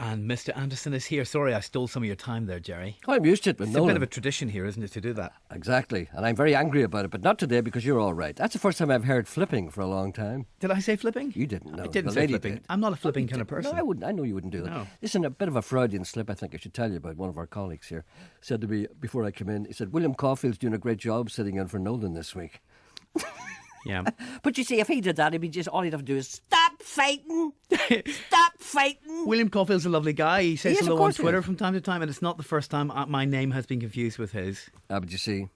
And Mr. Anderson is here. Sorry, I stole some of your time there, Gerry. Oh, I'm used to it, but It's no. a bit of a tradition here, isn't it, to do that? Exactly, and I'm very angry about it, but not today because you're all right. That's the first time I've heard flipping for a long time. Did I say flipping? You didn't know. I didn't The say lady flipping. did. I'm not a flipping kind of person. No, I wouldn't. I know you wouldn't do that. No. Listen, a bit of a Freudian slip, I think I should tell you about. One of our colleagues here said to me before I came in, he said, William Caulfield's doing a great job sitting in for Nolan this week. Yeah. But you see, if he did that, he'd be just, all he'd have to do is stop fighting. Stop fighting. William Caulfield's a lovely guy. He says Yes, of hello on course he Twitter is. from time to time, and it's not the first time my name has been confused with his. But you see,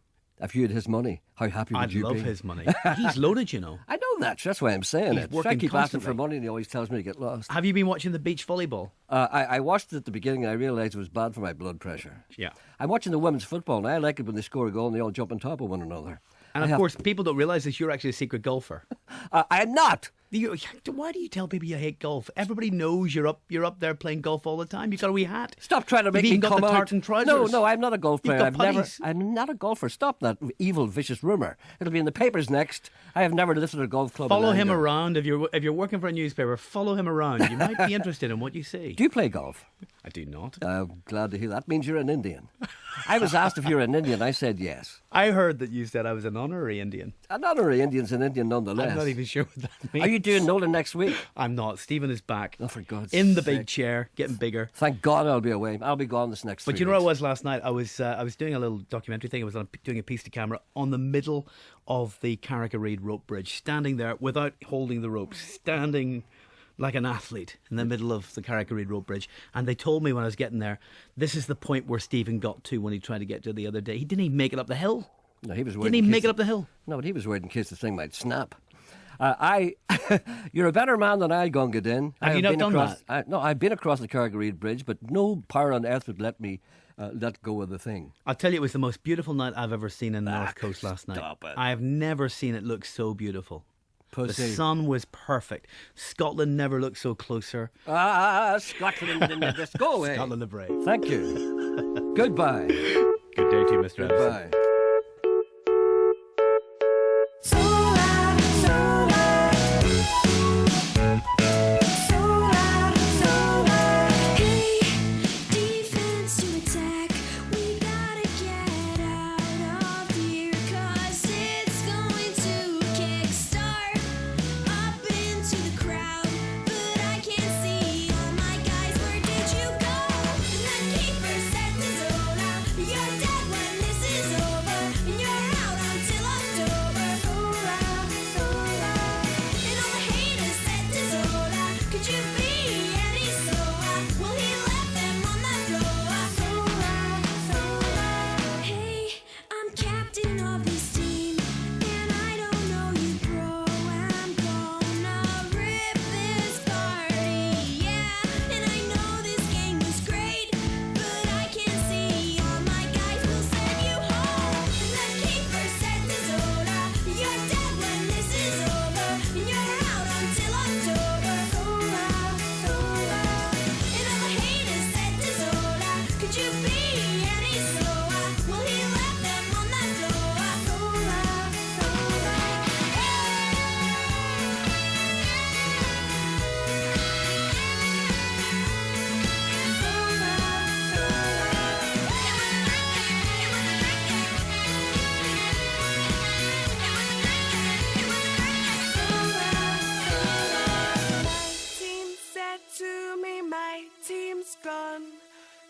if you had his money, how happy would I'd you be? love his money. He's loaded, you know. I know that. That's why I'm saying He's it. working I keep asking for constantly. money and he always tells me to get lost. Have you been watching the beach volleyball? I watched it at the beginning and I realised it was bad for my blood pressure. Yeah. I'm watching the women's football and I like it when they score a goal and they all jump on top of one another. And of course, people don't realise that you're actually a secret golfer. I'm not. Why do you tell people you hate golf? Everybody knows you're up there playing golf all the time. You've got a wee hat. Stop trying to make You've me even got come the out. tartan trousers. No, I'm not a golf You've player. got putties. I'm not a golfer. Stop that evil, vicious rumour. It'll be in the papers next. I have never lifted a golf club. Follow in him anger. around. If you're working for a newspaper, follow him around. You might be interested in what you see. Do you play golf? I do not. I'm glad to hear that. Means you're an Indian. I was asked if you're an Indian. I said yes. I heard that you said I was an honorary Indian. An honorary Indian's an Indian nonetheless. I'm not even sure what that means. Are you doing Nolan next week? I'm not. Stephen is back. Oh, for God's in the sake. big chair, getting bigger. Thank God I'll be away. I'll be gone this next But 3 you know where I weeks. was last night? I was doing a little documentary thing. I was doing a piece to camera on the middle of the Carrick-a-Reid rope bridge, standing there without holding the ropes, standing like an athlete in the middle of the Carrick-a-Reid rope bridge. And they told me when I was getting there, this is the point where Stephen got to when he tried to get to the other day. He didn't even make it up the hill. No, he was worried Didn't in even case make it up the hill. No, but he was worried in case the thing might snap. You're a better man than I, Gunga Din. Have you not done that? No, I've been across the Carrick-a-Reid Bridge, but no power on earth would let me let go of the thing. I'll tell you, it was the most beautiful night I've ever seen in the North Coast last night. stop it. I have never seen it look so beautiful. Pussy. The sun was perfect. Scotland never looked so closer. Scotland in the disco. Go away. Scotland the brave. Thank you. Goodbye. Good day to you, Mr. Anderson. Goodbye.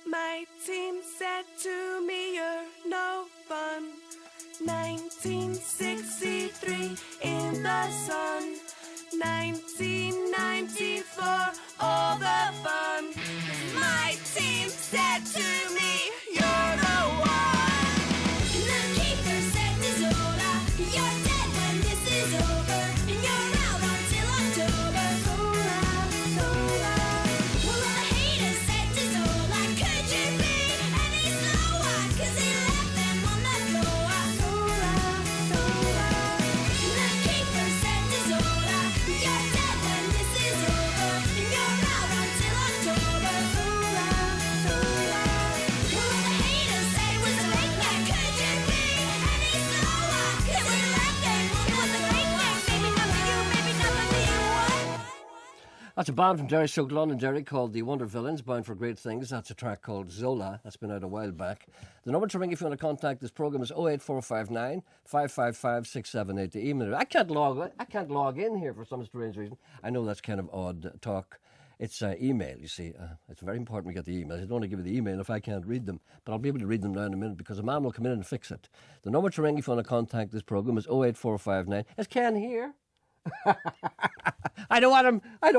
My team said to me, you're no fun. 1963 in the sun. 1994, all the fun. My team said to me, you're the one. And the keeper said to Zola, you're dead when this is over. And you're out until October. Zola, Zola. Well, all the haters said to Zola, could you be any slower? 'Cause he left them on the floor. Zola, Zola. That's a band from Derry, Stoke London, Derry, called the Wonder Villains, Bound for Great Things. That's a track called Zola. That's been out a while back. The number to ring if you want to contact this programme is 08459 555 678. The email. I can't log in here for some strange reason. I know that's kind of odd talk. It's email, you see. It's very important we get the emails. I don't want to give you the email if I can't read them, but I'll be able to read them now in a minute because a man will come in and fix it. The number to ring if you want to contact this programme is 08459. Is Ken here? I don't want him. I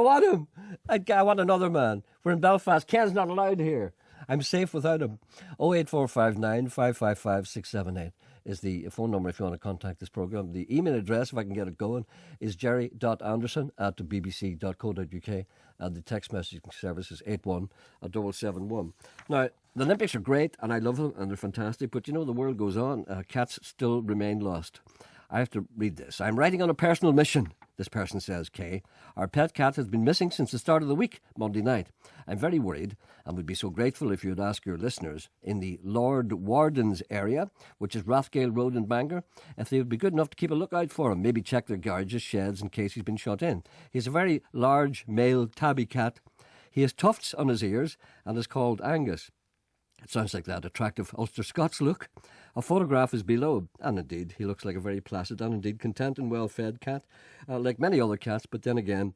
want another man. We're in Belfast. Ken's not allowed here. I'm safe without him. 08459 555 678 is the phone number if you want to contact this programme. The email address, if I can get it going, is gerry.anderson@bbc.co.uk, and the text messaging service is 81771. Now, the Olympics are great and I love them and they're fantastic, but you know, the world goes on. Cats still remain lost. I have to read this. I'm writing on a personal mission, this person says, Kay. Our pet cat has been missing since the start of the week, Monday night. I'm very worried and would be so grateful if you'd ask your listeners in the Lord Warden's area, which is Rathgale Road in Bangor, if they would be good enough to keep a lookout for him, maybe check their garages, sheds in case he's been shut in. He's a very large male tabby cat. He has tufts on his ears and is called Angus. It sounds like that attractive Ulster Scots look. A photograph is below, and indeed, he looks like a very placid and indeed content and well-fed cat, like many other cats, but then again,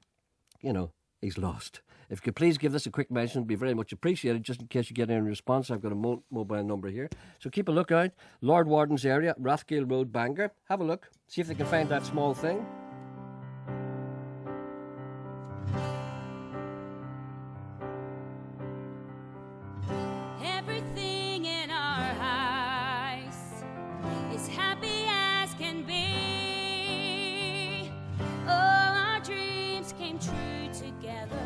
you know, he's lost. If you could please give this a quick mention, it'd be very much appreciated, just in case you get any response. I've got a mobile number here. So keep a lookout. Lord Warden's area, Rathgale Road, Bangor. Have a look. See if they can find that small thing. Everything in our house is happy as can be. All our dreams came true together.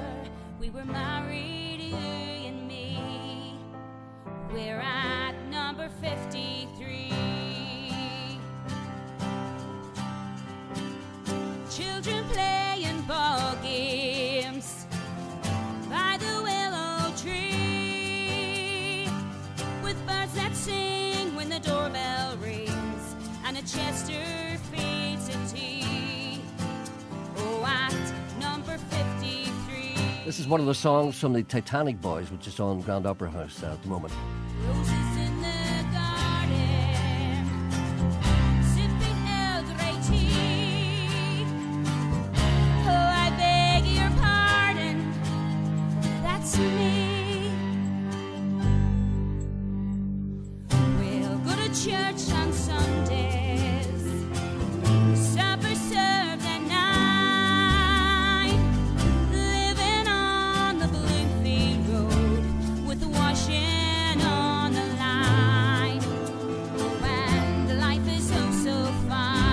We were married, you and me. We're at number 53. Children playing ball games by the willow tree, with birds that sing when the doorbell rings and a Chesterfield to tea. Oh, at number 53. This is one of the songs from the Titanic Boys, which is on Grand Opera House at the moment. Roses in the garden, sipping Earl Grey tea. Oh, I beg your pardon, that's me. We'll go to church on Sundays, supper served at 9, living on the Bloomfield Road with the washing on the line. Oh, and life is oh so fine.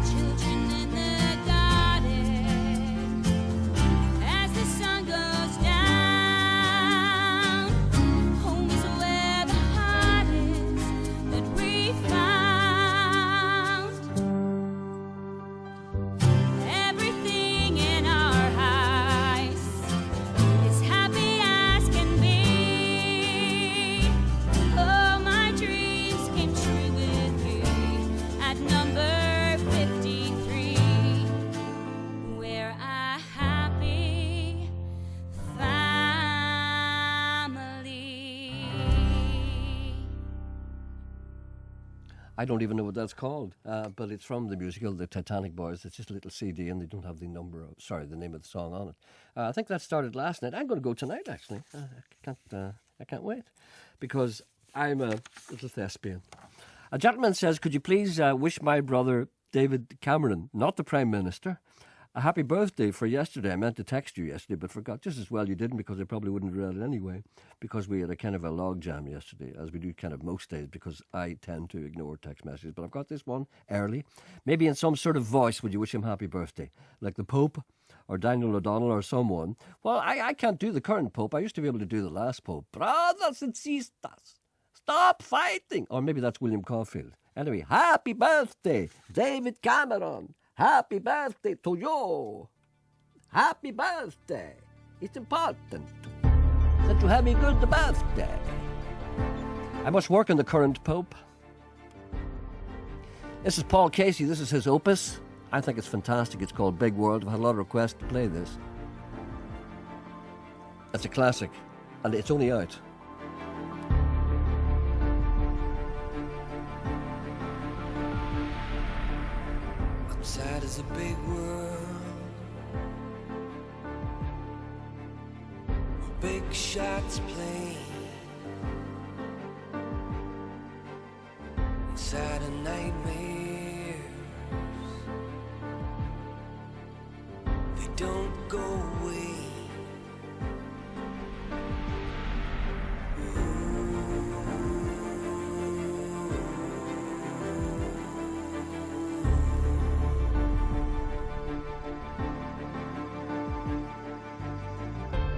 Children in the garden, as the sun goes down, home is where the heart is that we found. Everything in our house is happy as can be. Oh, my dreams came true with you at number 53. We're a happy family. I don't even know what that's called, but it's from the musical The Titanic Boys. It's just a little CD and they don't have the name of the song on it. I think that started last night. I'm going to go tonight, actually. I can't wait because I'm a little thespian. A gentleman says, could you please wish my brother David Cameron, not the Prime Minister, a happy birthday for yesterday. I meant to text you yesterday, but forgot. Just as well you didn't, because I probably wouldn't have read it anyway, because we had a kind of a log jam yesterday, as we do kind of most days, because I tend to ignore text messages. But I've got this one early. Maybe in some sort of voice would you wish him happy birthday? Like the Pope or Daniel O'Donnell or someone. Well, I can't do the current Pope. I used to be able to do the last Pope. Brothers and sisters, Stop fighting. Or maybe that's William Caulfield. Anyway, happy birthday, David Cameron. Happy birthday to you. Happy birthday. It's important that you have a good birthday. I must work on the current Pope. This is Paul Casey. This is his opus. I think it's fantastic. It's called Big World. I've had a lot of requests to play this. It's a classic, and it's only out. Outside is a big world, big shots playing. Inside a nightmares, they don't go away.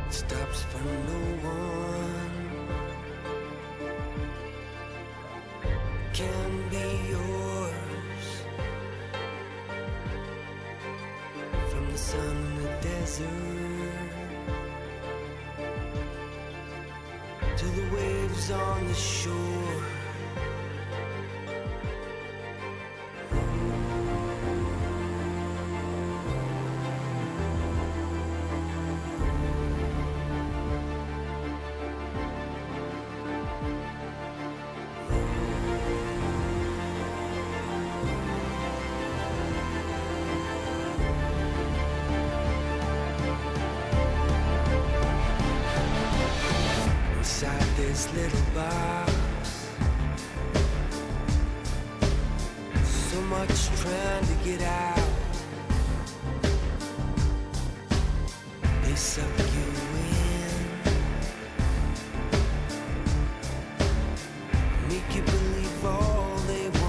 Stops for no one, can be yours. From the sun in the desert to the waves on the shore. Inside this little box, so much trying to get out. They suck you in, make you believe all they want.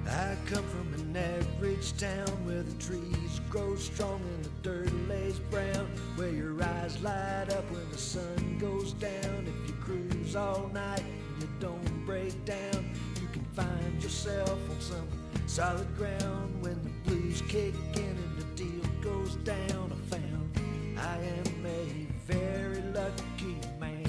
I come from an average town where the trees grow strong and the dirt lays brown, where your eyes light up when the sun goes down. If you cruise all night and you don't break down, you can find yourself on some solid ground when the blues kick in and the deal goes goes down, I found I am a very lucky man.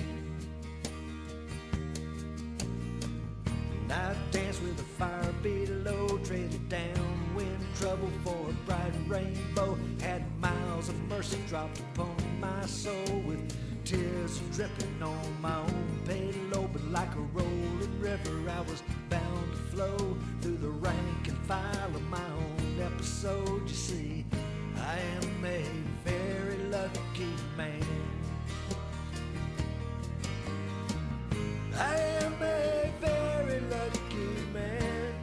And I've danced with the fire below, traded downwind trouble for a bright rainbow, had miles of mercy dropped upon my soul, with tears dripping on my own payload. But like a rolling river, I was bound to flow through the rank and file of my own episode. You see, I am a very lucky man. I am a very lucky man.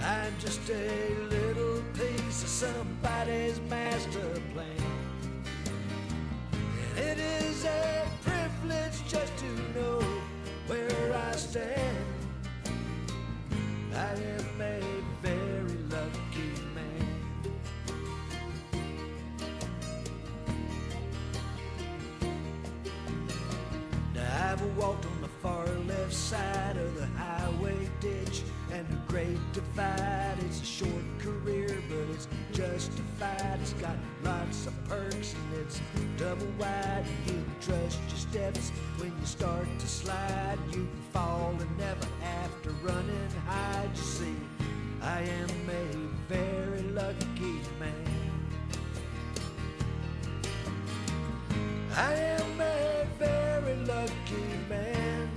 I'm just a little piece of somebody's master plan. And it is a privilege just to know where I stand. I am a very lucky man. Now I've walked on the far left side of the highway ditch and the great divide. It's a short career, but it's justified. It's got lots of perks and it's double wide. You can trust your steps when you start to slide. You can fall and never have to run and hide. You see, I am a very lucky man. I am a very lucky man.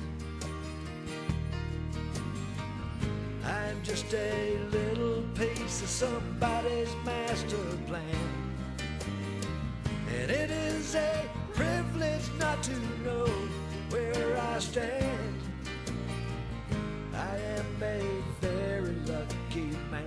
I'm just a little piece of somebody's master plan. And it is a privilege not to know where I stand. I am a very lucky man.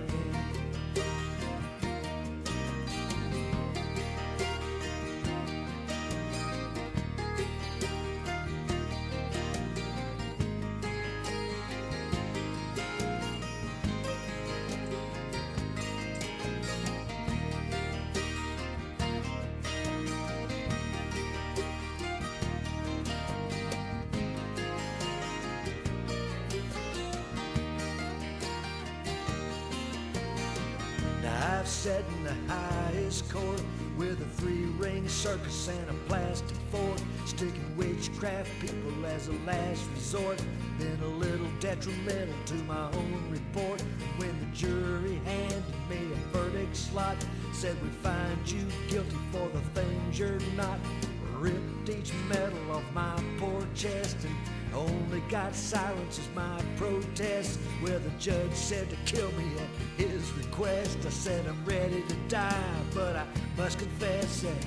I've sat in the highest court with a three-ring circus and a plastic fork, sticking witchcraft people as a last resort. Been a little detrimental to my own report. When the jury handed me a verdict slot, said we find you guilty for the things you're not, ripped each metal off my poor chest and only got silence as my protest. Where the judge said to kill me at his request. I said I'm ready to die, but I must confess that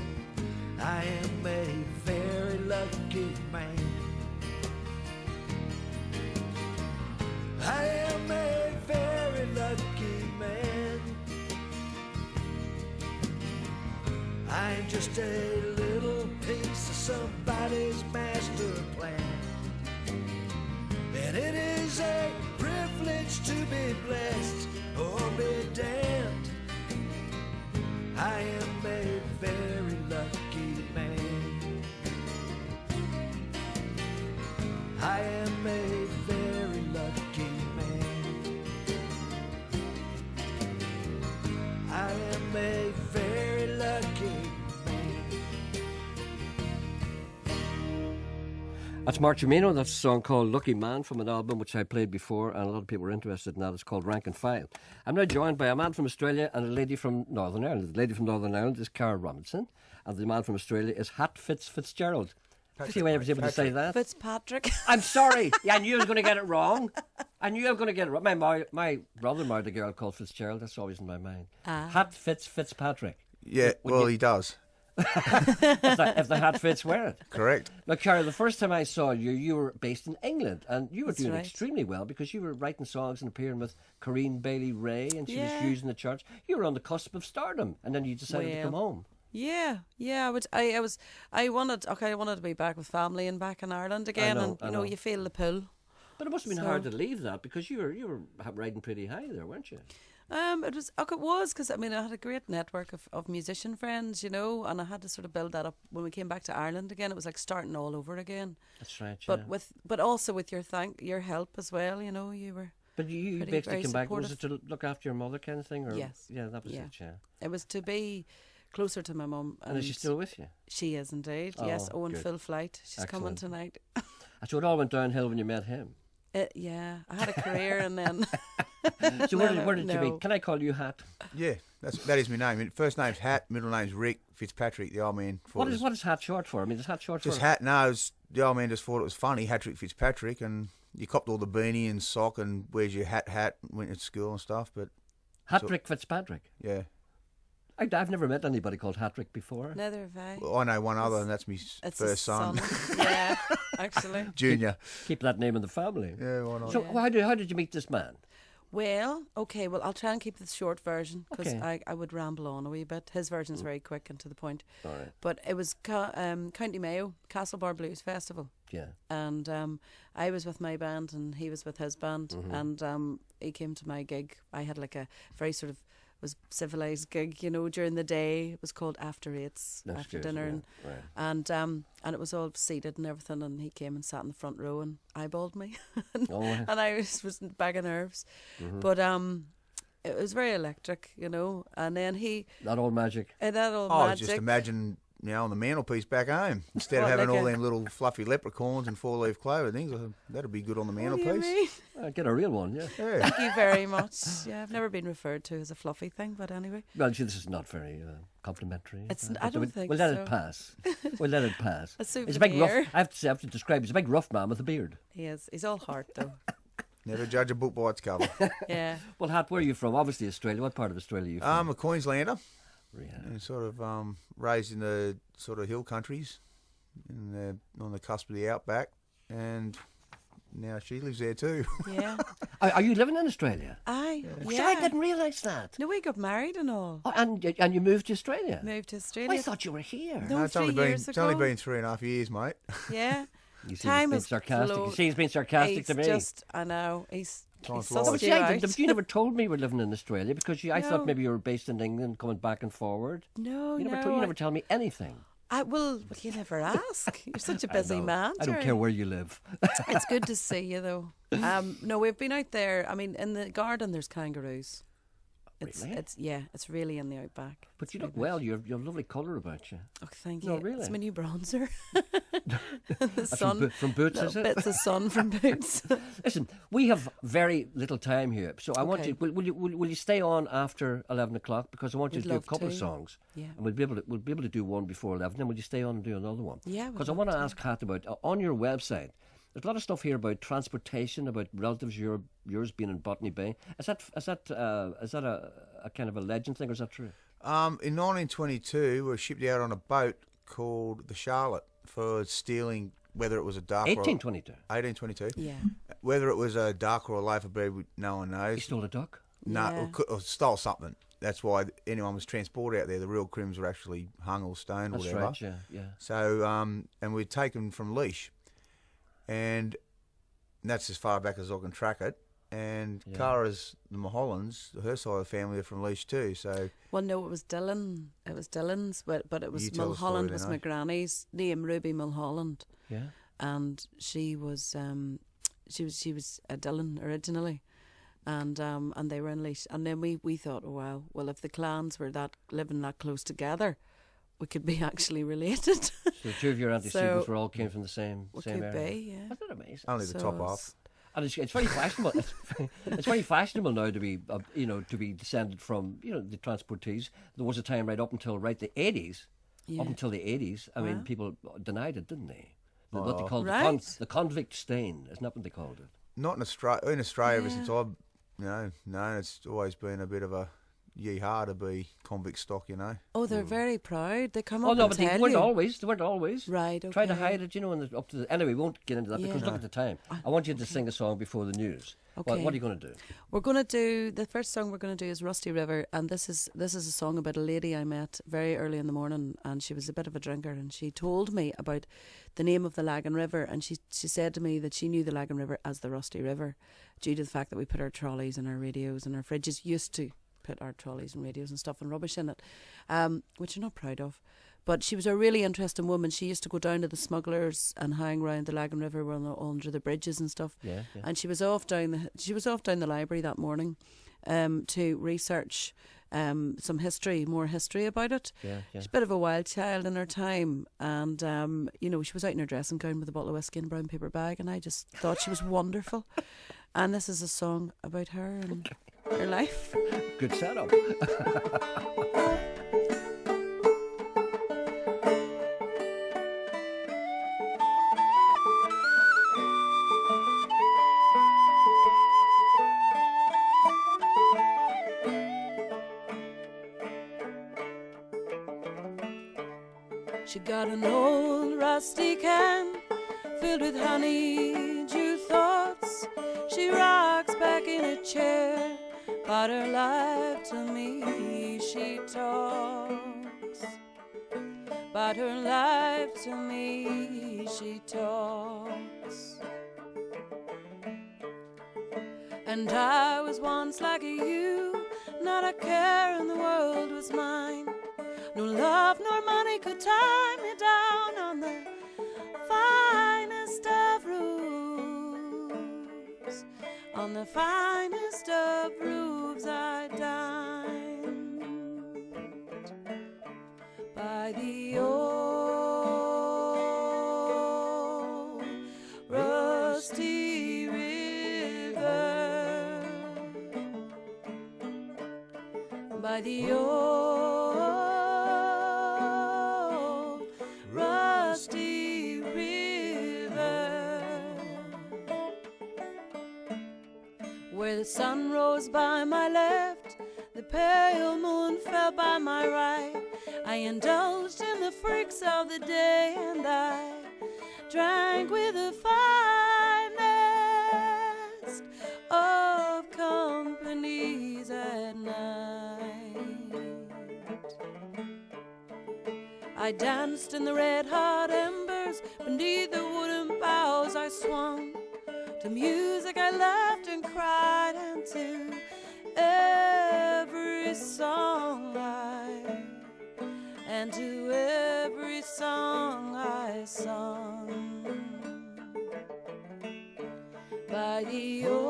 I am a very lucky man. I am a very lucky man. I'm just a little piece of somebody's master plan. And it is a privilege to be blessed or be damned. I am a very lucky man. I am a very lucky man. I am a very lucky man. That's Marchimino. That's a song called Lucky Man from an album which I played before, and a lot of people were interested in that. It's called Rank and File. I'm now joined by a man from Australia and a lady from Northern Ireland. The lady from Northern Ireland is Cara Robinson, and the man from Australia is Fitzgerald. See when I was able to say that? Fitzpatrick. I'm sorry. Yeah, I knew I was going to get it wrong. I knew I was going to get it wrong. My brother married a girl called Fitzgerald. That's always in my mind. Fitzpatrick. Yeah, well, he does. If the hat fits, wear it. Correct. Now, Cara, the first time I saw you, you were based in England, and you were That's doing right. extremely well because you were writing songs and appearing with Corinne Bailey Ray, and she was Yeah. using the church. You were on the cusp of stardom, and then you decided to come home. Yeah. I wanted to be back with family and back in Ireland again, know, I and know. you feel the pull. But it must have been So- hard to leave that because you were riding pretty high there, weren't you? It was because I had a great network of musician friends, and I had to sort of build that up when we came back to Ireland again. It was like starting all over again. That's right. Yeah. But also with your help as well, you were But you Pretty, basically very came back. Was it supportive. to look after your mother kind of thing? Or? Yes. Yeah, that was Yeah. it, yeah. It was to be closer to my mum. And is she still with you? She is indeed. Yes, Oh, in good. full flight. She's coming Excellent. tonight. So it all went downhill when you met him. Yeah, I had a career and then. So where did you No. meet? Can I call you Hat? Yeah, that is my name. First name's Hat, middle name's Rick Fitzpatrick. The old man thought What is Hat short for? I mean, is Hat short just for? Hat. No, the old man just thought it was funny, Hattrick Fitzpatrick, and you copped all the beanie and sock and wears your hat, went to school and stuff. But Hatrick Fitzpatrick. yeah, I've never met anybody called Hatrick before. Neither have I. well, I know one other, and that's my It's first his son, yeah, actually. Junior. Keep that name in the family. Yeah, why not? So how did you meet this man? Well, okay, well, I'll try and keep the short version because Okay. I would ramble on a wee bit. His version's very quick and to the point. All right. But it was County Mayo, Castlebar Blues Festival. Yeah. And I was with my band and he was with his band. Mm-hmm. And he came to my gig. I had like a very sort of was civilised gig, you know, during the day. It was called After Eights, That's after good, dinner. yeah, right. And it was all seated and everything. And he came and sat in the front row and eyeballed me. Oh, yeah. And I was in a bag of nerves. Mm-hmm. But it was very electric, you know. And then That old magic. that old Oh, magic. just imagine, on the mantelpiece back home, instead of What, having like all a- them little fluffy leprechauns and four-leaf clover things, that'd be good on the What do you mantelpiece. mean? Get a real one, yeah. Yeah. Thank you very much. Yeah, I've never been referred to as a fluffy thing, but anyway. Well, see, this is not very complimentary. I don't think We'll let so. it pass. We'll let it pass. A It's a big rough. souvenir. I have to describe. He's a big rough man with a beard. He is. He's all heart, though. Never judge a book by its cover. Yeah. Well, Hat, where are you from? Obviously Australia. What part of Australia are you from? I'm a Queenslander, Yeah. and sort of raised in the sort of hill countries, on the cusp of the outback, and now she lives there too. Yeah. Are you living in Australia? Yeah. I didn't realise that. No, we got married and all. Oh, and you moved to Australia? Moved to I Australia. thought you were here. No, it's only 3 been years it's only ago. been 3.5 years, mate. Yeah. You see, Time he's been has sarcastic. flown. You see, he's been sarcastic He's to me. just, I know. He's Time sussed flies. No, but you see, out. but you never told me you were living in Australia because I No. thought maybe you were based in England, coming back and forward. No, You no. never tell me anything. Well, you never ask. You're such a busy man. I don't Gerry. care where you live. It's good to see you, though. No, we've been out there. I mean, in the garden, there's kangaroos. Really? It's really in the outback. But you It's look very well. You have lovely colour about you. Oh, thank you. No, really? It's my new bronzer. the That's sun. from Boots, is little it? bits of sun from Boots. Listen, we have very little time here, so I want Okay. you. Will you stay on after 11 o'clock? Because I want you We'd to do a love couple of to. songs. Yeah. And we'll be able to do one before 11. Then will you stay on and do another one? Yeah, we'd Because I love want to to. ask Kat about on your website. There's a lot of stuff here about transportation, about relatives yours being in Botany Bay. Is that a kind of a legend thing, or is that true? In 1922, we were shipped out on a boat called the Charlotte for stealing, whether it was a dark 1822. or 1822. Yeah. Whether it was a dark or a loaf of bread, no one You knows. stole a duck. No, Yeah. or stole something. That's why anyone was transported out there. The real crims were actually hung or stoned or That's whatever. right. Yeah. So, and we'd taken from leash, and that's as far back as I can track it. And Yeah. Cara's, the Mulhollands, her side of the family are from Leash too. So Well, no, it was Dylan. It was Dylan's, but it was You tell the story Mulholland then, was eh? my granny's name, Ruby Mulholland, Yeah. and she was a Dylan originally, and they were in Leash, and then we thought, oh wow, well if the clans were living that close together, we could be actually related. So two of your antecedents So- were all came from the same We same could area. be, yeah. Isn't that amazing? only the So top it's- off. And it's very fashionable. It's very fashionable now to be to be descended from the transportees. There was a time right up until the 80s. Yeah. Up until the 80s, I mean, Wow. people denied it, didn't they? What they called Right. the convict stain, isn't that what they called it? Not in Australia. In Australia, ever Yeah. since I've known, it's always been a bit of a yee-haw to be convict stock. Oh, they're very proud. They come Oh up no, and but they tell weren't you. always. They weren't always. Right, Try to okay. hide it, up to the. Anyway, we won't get into that because Yeah. look at the time. I want you to sing a song before the news. What Okay. are you going to do? We're going to do the first song we're going to do is Rusty River, and this is a song about a lady I met very early in the morning, and she was a bit of a drinker, and she told me about the name of the Lagan River, and she said to me that she knew the Lagan River as the Rusty River due to the fact that we put our trolleys and our radios and our fridges used to put our trolleys and radios and stuff and rubbish in it, which I'm not proud of. But she was a really interesting woman. She used to go down to the smugglers and hang around the Lagan River under the bridges and stuff. Yeah, yeah. And she was off down the library that morning to research some more history about it. Yeah, yeah. She's a bit of a wild child in her time, and she was out in her dressing gown with a bottle of whiskey and a brown paper bag, and I just thought she was wonderful. And this is a song about her and her life. Good setup. She got an old rusty can filled with honeydew thoughts. She rocks back in a chair, about her life to me she talks. About her life to me she talks. And I was once like you, not a care in the world was mine. No love nor money could tie me down on the finest of roofs. On the finest of roofs I dined by the old rusty river, by the old rusty river, where the sun rose by my left, the pale moon fell by my right. I indulged in the freaks of the day, and I drank with the finest of companies at night. I danced in the red-hot embers, beneath the wooden boughs I swung, to music I laughed and cried, and to every song I sung. By the old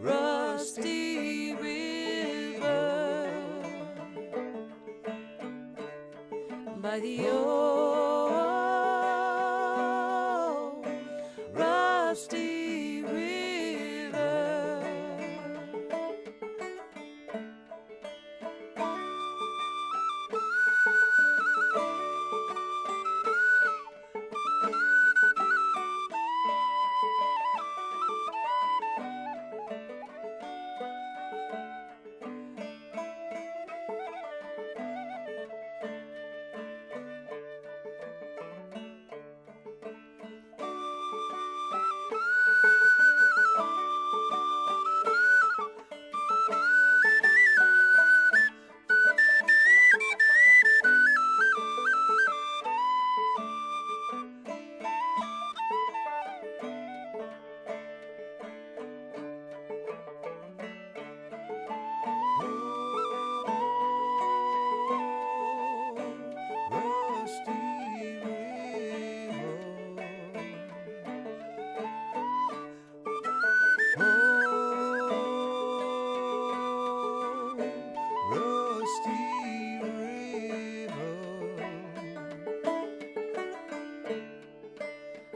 rusty river, by the old rusty river.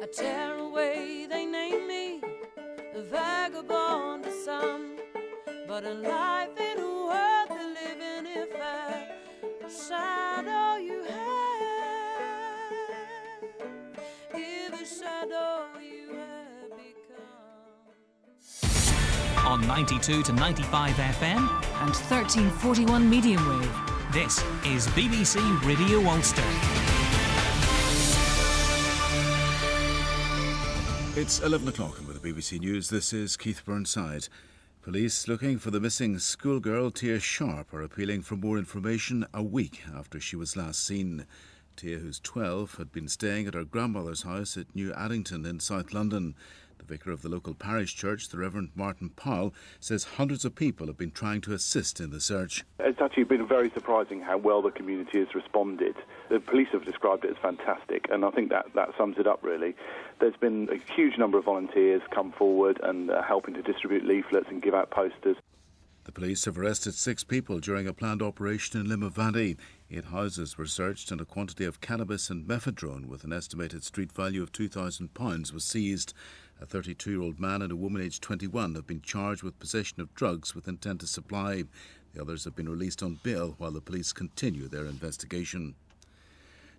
I tear away, they name me a vagabond to some, but a life ain't worth the living if I shadow you have, if a shadow you have become. On 92 to 95 FM, and 1341 medium wave. this is BBC Radio Ulster. It's 11 o'clock and with the BBC News, this is Keith Burnside. Police looking for the missing schoolgirl Tia Sharp are appealing for more information a week after she was last seen. Tia, who's 12, had been staying at her grandmother's house at New Addington in South London. The vicar of the local parish church, the Reverend Martin Powell, says hundreds of people have been trying to assist in the search. It's actually been very surprising how well the community has responded. The police have described it as fantastic, and I think that sums it up, really. There's been a huge number of volunteers come forward and helping to distribute leaflets and give out posters. The police have arrested 6 people during a planned operation in Limavady. 8 houses were searched and a quantity of cannabis and mephedrone with an estimated street value of £2,000 was seized. A 32-year-old man and a woman aged 21 have been charged with possession of drugs with intent to supply. The others have been released on bail while the police continue their investigation.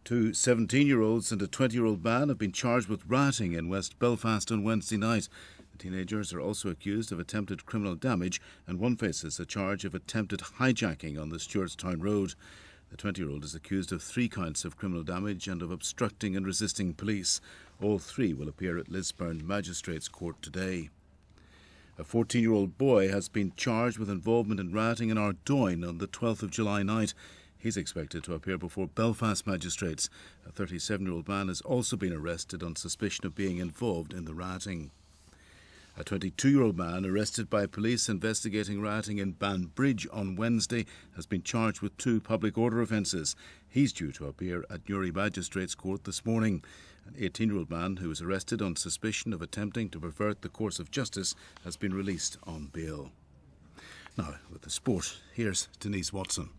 2 17-year-olds and a 20-year-old man have been charged with rioting in West Belfast on Wednesday night. The teenagers are also accused of attempted criminal damage, and one faces a charge of attempted hijacking on the Stewartstown Road. The 20-year-old is accused of 3 counts of criminal damage and of obstructing and resisting police. All 3 will appear at Lisburn Magistrates Court today. A 14-year-old boy has been charged with involvement in rioting in Ardoyne on the 12th of July night. He's expected to appear before Belfast magistrates. A 37-year-old man has also been arrested on suspicion of being involved in the rioting. A 22-year-old man arrested by police investigating rioting in Banbridge on Wednesday has been charged with 2 public order offences. He's due to appear at Newry Magistrates Court this morning. An 18-year-old man who was arrested on suspicion of attempting to pervert the course of justice has been released on bail. Now, with the sport, here's Denise Watson.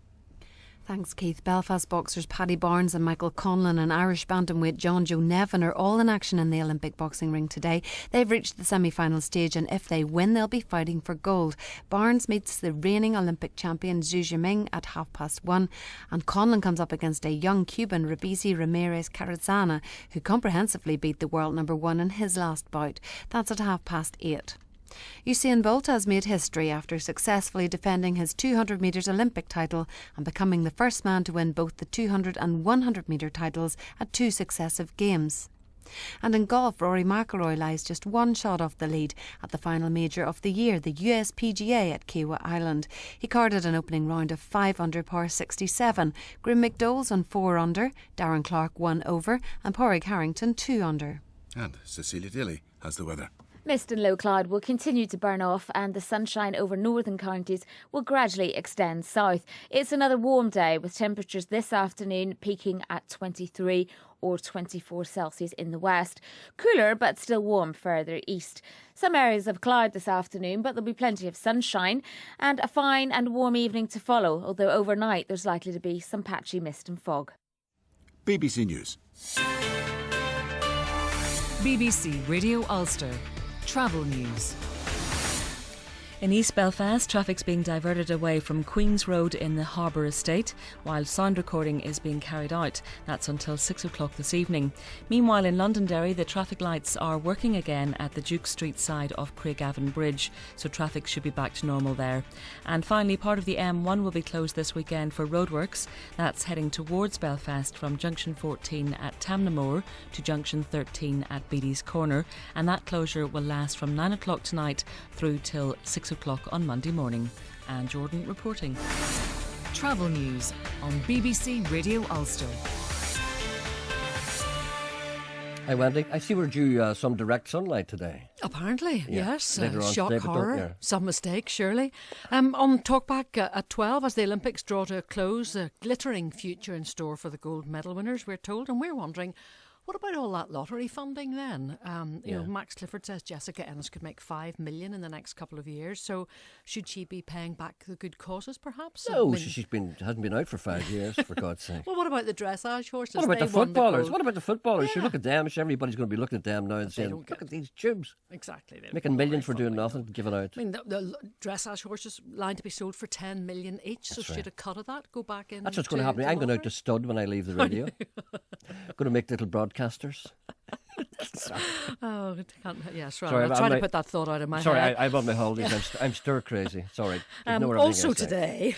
Thanks, Keith. Belfast boxers Paddy Barnes and Michael Conlon and Irish bantamweight John Joe Nevin are all in action in the Olympic boxing ring today. They've reached the semi-final stage, and if they win, they'll be fighting for gold. Barnes meets the reigning Olympic champion Zhu Jiming at 1:30, and Conlon comes up against a young Cuban, Rabisi Ramirez Carrizana, who comprehensively beat the world number 1 in his last bout. That's at 8:30. Usain Bolt has made history after successfully defending his 200 metres Olympic title and becoming the first man to win both the 200 and 100 metre titles at 2 successive games. And in golf, Rory McIlroy lies just 1 shot off the lead at the final major of the year, the USPGA at Kiawah Island. He carded an opening round of 5 under par 67. Grim McDowell's on 4 under, Darren Clark 1 over, and Padraig Harrington 2 under. And Cecilia Daly has the weather. Mist and low cloud will continue to burn off, and the sunshine over northern counties will gradually extend south. It's another warm day with temperatures this afternoon peaking at 23 or 24 Celsius in the west. Cooler but still warm further east. Some areas of cloud this afternoon, but there'll be plenty of sunshine and a fine and warm evening to follow, although overnight there's likely to be some patchy mist and fog. BBC News. BBC Radio Ulster. Travel news. In East Belfast, traffic's being diverted away from Queen's Road in the Harbour Estate, while sound recording is being carried out. That's until 6 o'clock this evening. Meanwhile, in Londonderry, the traffic lights are working again at the Duke Street side of Craigavon Bridge, so traffic should be back to normal there. And finally, part of the M1 will be closed this weekend for roadworks. That's heading towards Belfast from Junction 14 at Tamnamore to Junction 13 at Beatty's Corner, and that closure will last from 9 o'clock tonight through till 6 o'clock on Monday morning. Anne Jordan reporting. Travel news on BBC Radio Ulster. Hi Wendy, I see we're due some direct sunlight today. Apparently, Yeah. yes. Later on Shock today, but don't- horror. yeah. Some mistake, surely. On Talkback at 12, as the Olympics draw to a close, a glittering future in store for the gold medal winners, we're told, and we're wondering, what about all that lottery funding then? You know, Max Clifford says Jessica Ennis could make $5 million in the next couple of years. So should she be paying back the good causes, perhaps? No, I mean, she's hasn't been out for 5 years, for God's sake. well, what about the dressage horses? What about They the won footballers? gold. What about the footballers? Yeah. You look at them. Everybody's going to be looking at them now and saying, don't look at these tubes. Exactly. They don't Making get millions for very doing funding. nothing, giving out. I mean, the dressage horses lined to be sold for 10 million each. So That's should right. a cut of that go back in? That's what's going to happen. I'm going out to stud when I leave the radio. Going to make little broadcasters. Oh, I can't, yes, right. Sorry, I'm I'm trying to like- put that thought out of my Sorry, head. I'm on my holidays. I'm stir crazy. Sorry. Ignore everything Also I say. today,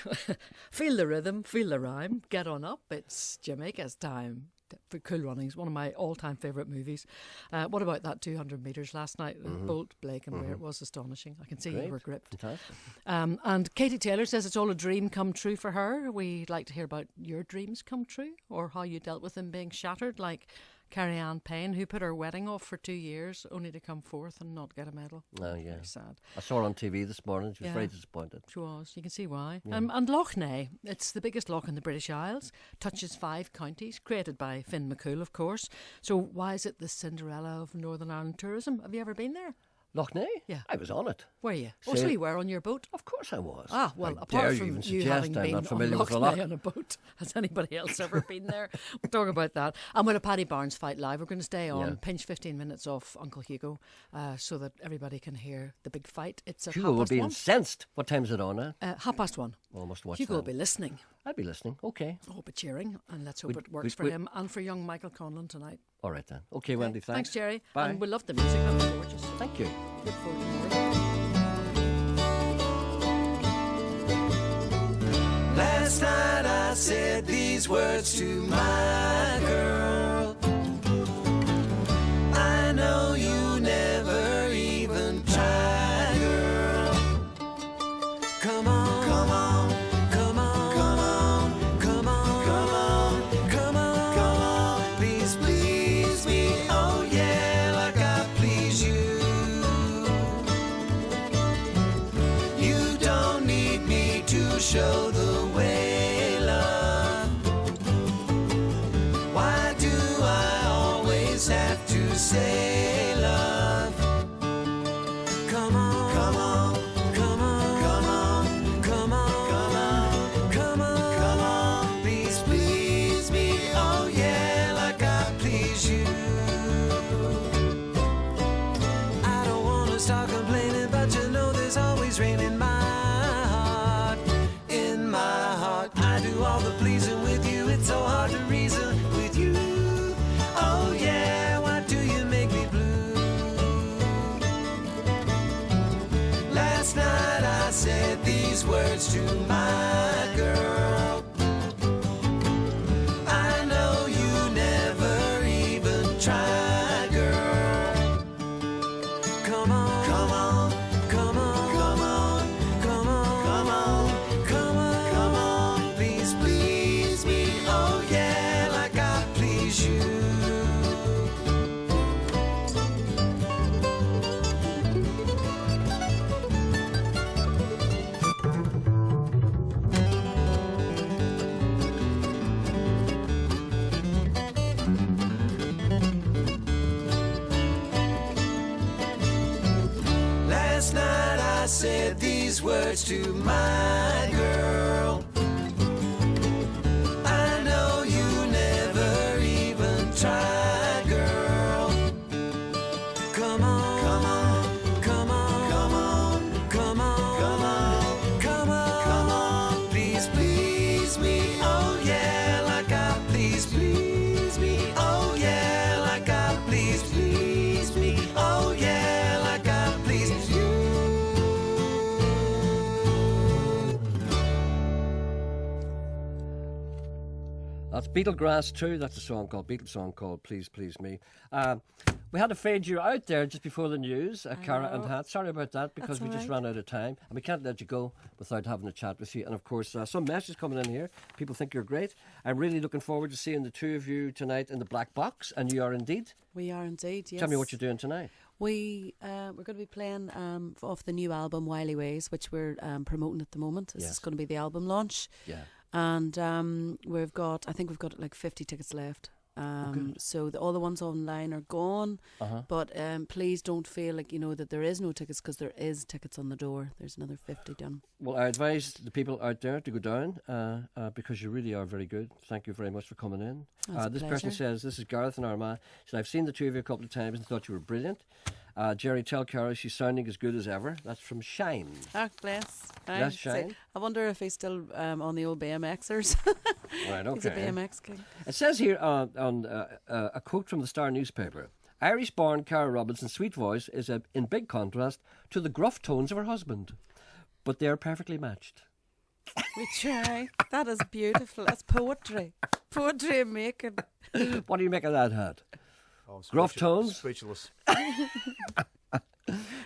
feel the rhythm, feel the rhyme, get on up. It's Jamaica's time for Cool Runnings, one of my all-time favourite movies. What about that 200 metres last night? Bolt, Blake and Ware, it was astonishing. I can see you Great. were gripped. Fantastic. And Katie Taylor says it's all a dream come true for her. We'd like to hear about your dreams come true or how you dealt with them being shattered, like Carrie Ann Payne, who put her wedding off for 2 years only to come fourth and not get a medal. Oh, yeah. Very sad. I saw her on TV this morning. She was Yeah. very disappointed. She was. You can see why. Yeah. And Loch Ness, it's the biggest loch in the British Isles, touches 5 counties, created by Finn McCool, of course. So why is it the Cinderella of Northern Ireland tourism? Have you ever been there? Loch Ness? Yeah. I was on it. Were you? Oh, Sail- so you were on your boat? Of course I was. Ah, well, How apart dare from even you suggest having I'm been not familiar on with Loch the Ness loch. on a boat, has anybody else ever been there? We'll talk about that. And with a Paddy Barnes fight live, we're going to stay on, Yeah. pinch 15 minutes off Uncle Hugo, so that everybody can hear the big fight. It's at Hugo will 1:30. be incensed. What time is it on? 1:30. Well, I must watch Hugo that. will be listening. I'll be listening. Okay. I hope it's cheering, and let's hope We- it works we- for we- him and for young Michael Conlon tonight. All right then. Okay, Wendy, Thanks, Gerry. Bye. And we love the music. That was gorgeous. Thank you. Look forward to more. Last night I said these words to my girl. I know you never even tried, girl. Come on, come on, come on, come on, come on, come on, come on, come on. Please, please me, oh yeah, like I please you. You don't need me to show the way, love. Why do I always have to say love? Come on, come on, come on, come on, come on, come on, come on, come on. Please, please me, oh yeah, like I please you. I don't wanna start complaining, but you know there's always rain in my heart. In my heart, I do all the pleasing with you. It's so hard to reason with you. Oh yeah, why do you make me blue? Last night I said these words to my girl. I know you never even tried, girl. Come on, come on, come on, come on, come on, come on, come on, come on. Please, please me, oh yeah, like I please you. Last night I said these words to my girl. I know you never even tried, girl. Come on, come on, come on, come on, come on, come on, come on, come on. Please, please me, oh yeah, like I please me, oh yeah, like I please me, oh yeah, like I please you. That's Beetlegrass too. That's a song called Beatles song called Please Please Me. We had to fade you out there just before the news, Cara and Hat. Sorry about that because we just ran out of time and we can't let you go without having a chat with you. And of course, some messages coming in here. People think you're great. I'm really looking forward to seeing the two of you tonight in the Black Box, and you are indeed. We are indeed, yes. Tell me what you're doing tonight. We're going to be playing off the new album Wily Ways, which we're promoting at the moment. This is going to be the album launch. Yeah. And we've got like 50 tickets left. So all the ones online are gone. But please don't feel like that there is no tickets, because there is tickets on the door. There's another 50 done. Well, I advise the people out there to go down because you really are very good. Thank you very much for coming in. That's a this pleasure. person says, this is Gareth in Armagh. He said, I've seen the two of you a couple of times and thought you were brilliant. Gerry, tell Cara she's sounding as good as ever. That's from Shine. Ah, bless. Bless Shine. I wonder if he's still on the old BMXers. Right, okay. He's a BMX king. It says here on a quote from the Star newspaper, Irish-born Cara Robinson's sweet voice is in big contrast to the gruff tones of her husband, but they are perfectly matched. We try. That is beautiful. That's poetry. Poetry making. What do you make of that, Hat? Oh, Gruff tones? Speechless.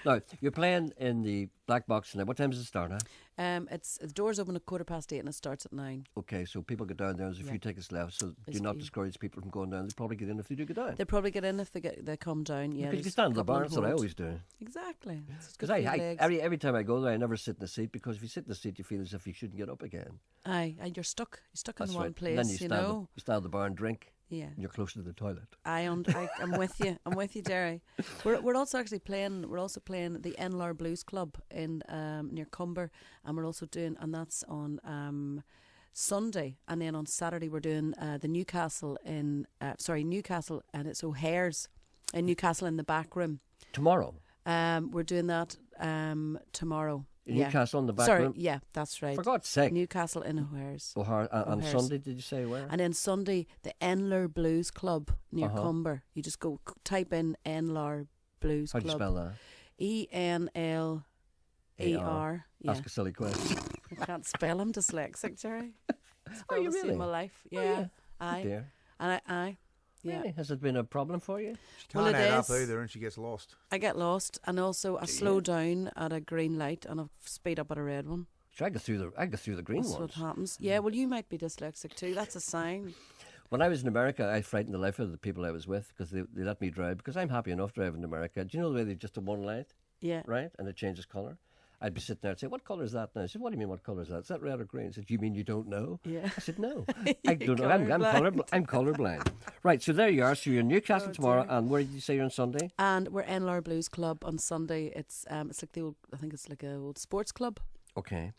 Now, you're playing in the Black Box tonight. What time does it start at? The doors open at 8:15 and it starts at 9. Okay, so people get down there. There's a few tickets left, so do not discourage people from going down. They'll probably get in if they do get down. They'll probably get in if they come down. Yeah, Because you can stand in the bar. That's what I always do. Exactly. Because every time I go there, I never sit in the seat, because if you sit in the seat, you feel as if you shouldn't get up again. Aye, and you're stuck. You're stuck in That's one right. place. And then you stand at the bar and drink. Yeah. And you're closer to the toilet. I'm with you. I'm with you, Gerry. We're also actually playing. We're also playing the Enlar Blues Club in near Cumber, and we're also doing, and that's on Sunday, and then on Saturday we're doing the Newcastle Newcastle, and it's O'Hare's in Newcastle in the back room. Tomorrow. We're doing that tomorrow. Newcastle in the back Sorry, room? yeah, that's right. For God's sake. Newcastle in O'Hare's. On Sunday, did you say where? And then Sunday, the Enlar Blues Club near Cumber. You just go type in Enlar Blues How Club. do you spell that? ENLAR. Yeah. Ask a silly question. I can't spell. I'm dyslexic, Gerry. Are you really? In my life. Yeah. Oh, yeah. Aye. Dear. And I. Yeah. Really? Has it been a problem for you? She can't add up either, and she gets lost. I get lost, and also I slow down at a green light and I speed up at a red one. Sure, I go through the green That's ones. what happens. Yeah, well, you might be dyslexic too. That's a sign. When I was in America, I frightened the life out of the people I was with, because they let me drive, because I'm happy enough driving in America. Do you know the way they just have one light? Yeah. Right? And it changes colour. I'd be sitting there and say, "What colour is that now?" I said, "What do you mean, what colour is that? Is that red or green?" I said, "You mean you don't know?" Yeah. I said, "No, I don't know. I'm colourblind." Right, so there you are. So you're in Newcastle tomorrow, and where did you say you're on Sunday? And we're Enlar Blues Club on Sunday. It's like the old, I think it's like a old sports club. Okay.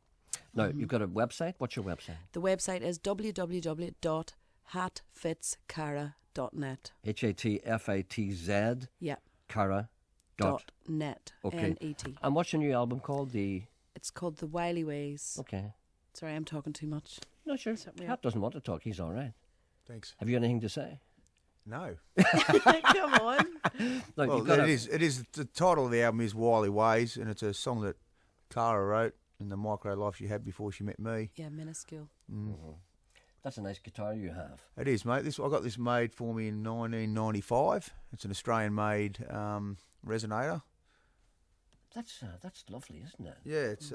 Now, you've got a website. What's your website? The website is www.hatfitscara.net. HATFITZ. Yeah. Cara.net. Okay. N-E-T. And what's your new album called? It's called The Wily Ways. Okay. Sorry, I'm talking too much. No, sure. Hat doesn't want to talk. He's all right. Thanks. Have you anything to say? No. Come on. No, well, it is. The title of the album is Wily Ways, and it's a song that Cara wrote in the micro life she had before she met me. Yeah, minuscule. That's a nice guitar you have. It is, mate. I got this made for me in 1995. It's an Australian-made resonator. That's lovely, isn't it? Yeah, it's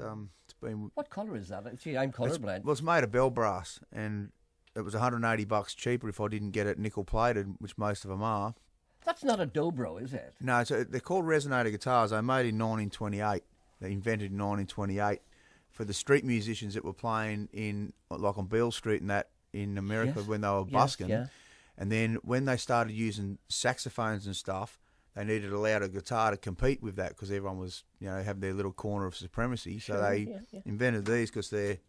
been. What colour is that? See, I'm colourblind. Well, it's made of bell brass, and it was $180 cheaper if I didn't get it nickel plated, which most of them are. That's not a dobro, is it? No, they're called resonator guitars. They were made in 1928. They invented in 1928 for the street musicians that were playing like on Beale Street and that in America when they were busking. Yeah. And then when they started using saxophones and stuff, they needed a louder guitar to compete with that, because everyone was, having their little corner of supremacy. So they invented these because they're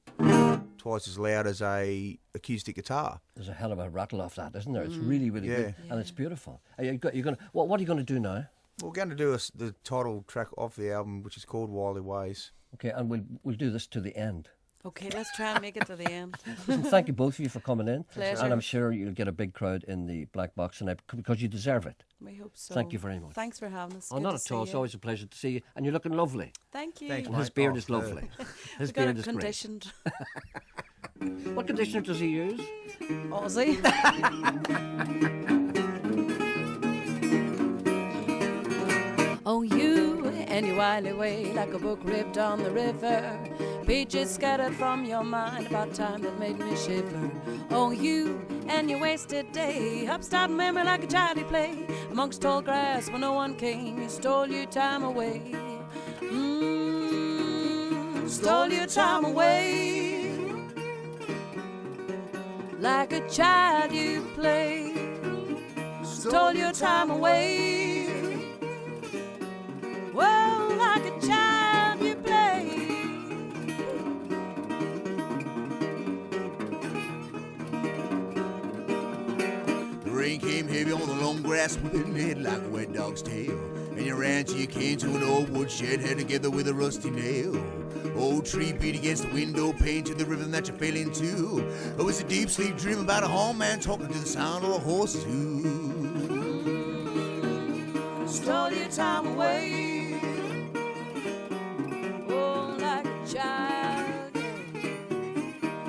twice as loud as a acoustic guitar. There's a hell of a rattle off that, isn't there? It's really, really good, and it's beautiful. What are you going to do now? We're going to do the title track off the album, which is called Wily Ways. Okay, and we'll do this to the end. Okay, let's try and make it to the end. Listen, thank you both of you for coming in. Pleasure. And I'm sure you'll get a big crowd in the Black Box tonight, because you deserve it. We hope so. Thank you very much. Thanks for having us. Oh, not at all. It's always a pleasure to see you. And you're looking lovely. Thank you. And his beard is lovely. His beard is conditioned. Great. What conditioner does he use? Aussie. Oh, you and your wily way, like a book ripped on the river. Pages scattered from your mind about time that made me shiver. Oh, you and your wasted day, upstart memory like a child you play amongst tall grass when no one came. You stole your time away. Stole your time away. Like a child you play. Stole your time away. Well, like a child you play. The rain came heavy on the long grass, whipping it like a wet dog's tail. And you ran till you came to an old woodshed, held together with a rusty nail. Old tree beat against the window pane to the rhythm that you fell into. Oh, it's a deep sleep dream about a home man talking to the sound of a horse's hoof. Stole your time away. Oh, like a child.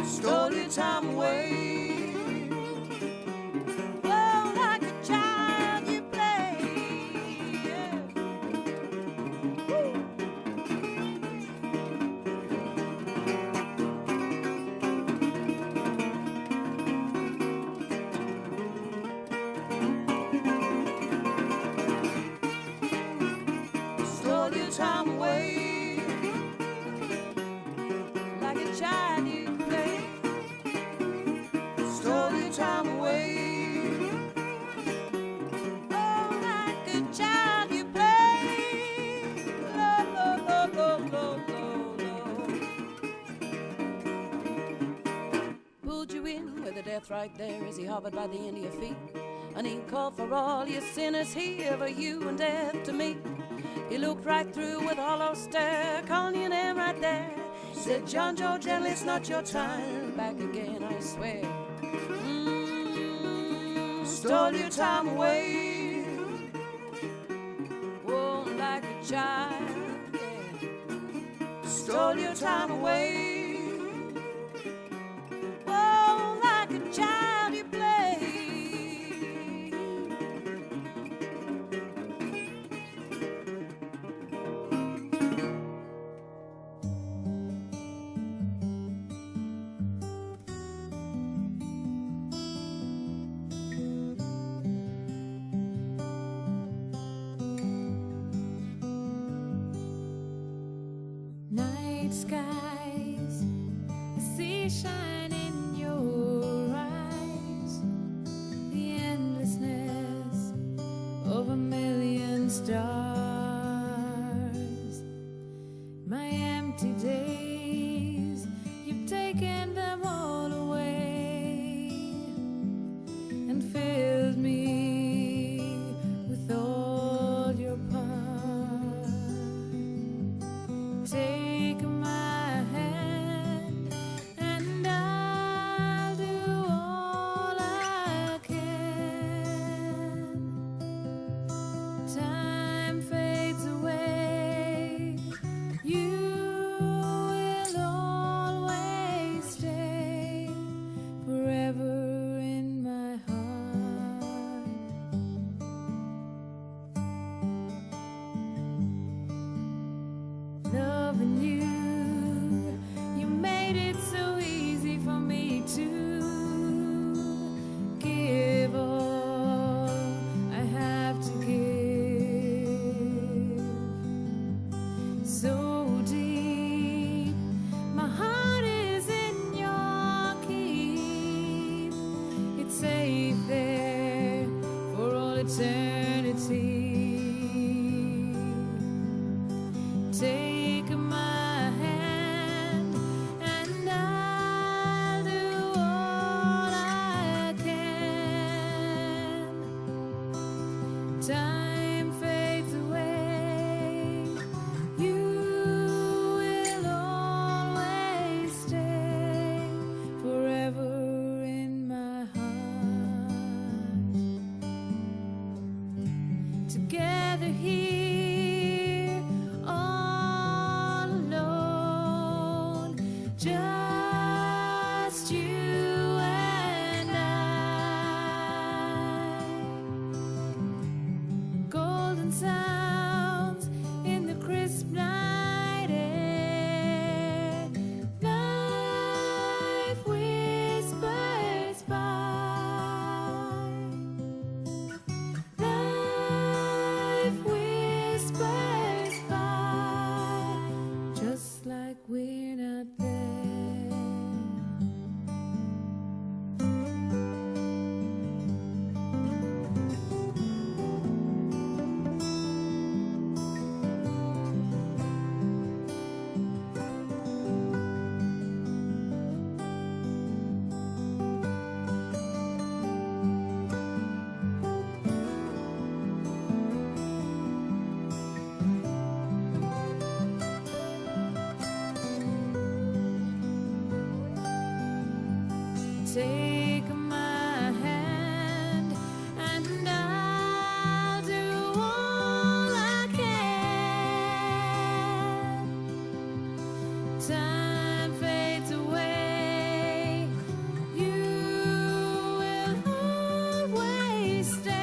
Stole your time away. Oh, like a child you play. Yeah. your time away. Oh, like a child you play. Lo, lo, lo, lo, lo, lo, lo. Pulled you in with a death right there as he hovered by the end of your feet. And he called for all you sinners here, for you and death to me. He looked right through with hollow stare, calling your name right there. Said, John Joe, gently, it's not your time. Back again, I swear. Stole your time away. Oh, like a child, yeah. Stole your time away. Oh, like a child you play. Night skies, I see shine in your eyes, the endlessness of a million stars. My empty days, you've taken them all away and filled me with all your power. Take my hand and I'll do all I can. Time fades away. You will always stay forever in my heart. Loving you, you made it so easy for me to give all I have to give. So deep, my heart is in your keep. It's safe there for all eternity. Take my hand and I'll do all I can. Time fades away. You will always stay forever in my heart. Together here, all alone, just you and I. Golden sounds in the crisp night air. Life whispers by. Life whispers by, just like we're not there. Take my hand and I'll do all I can. Time fades away. You will always stay.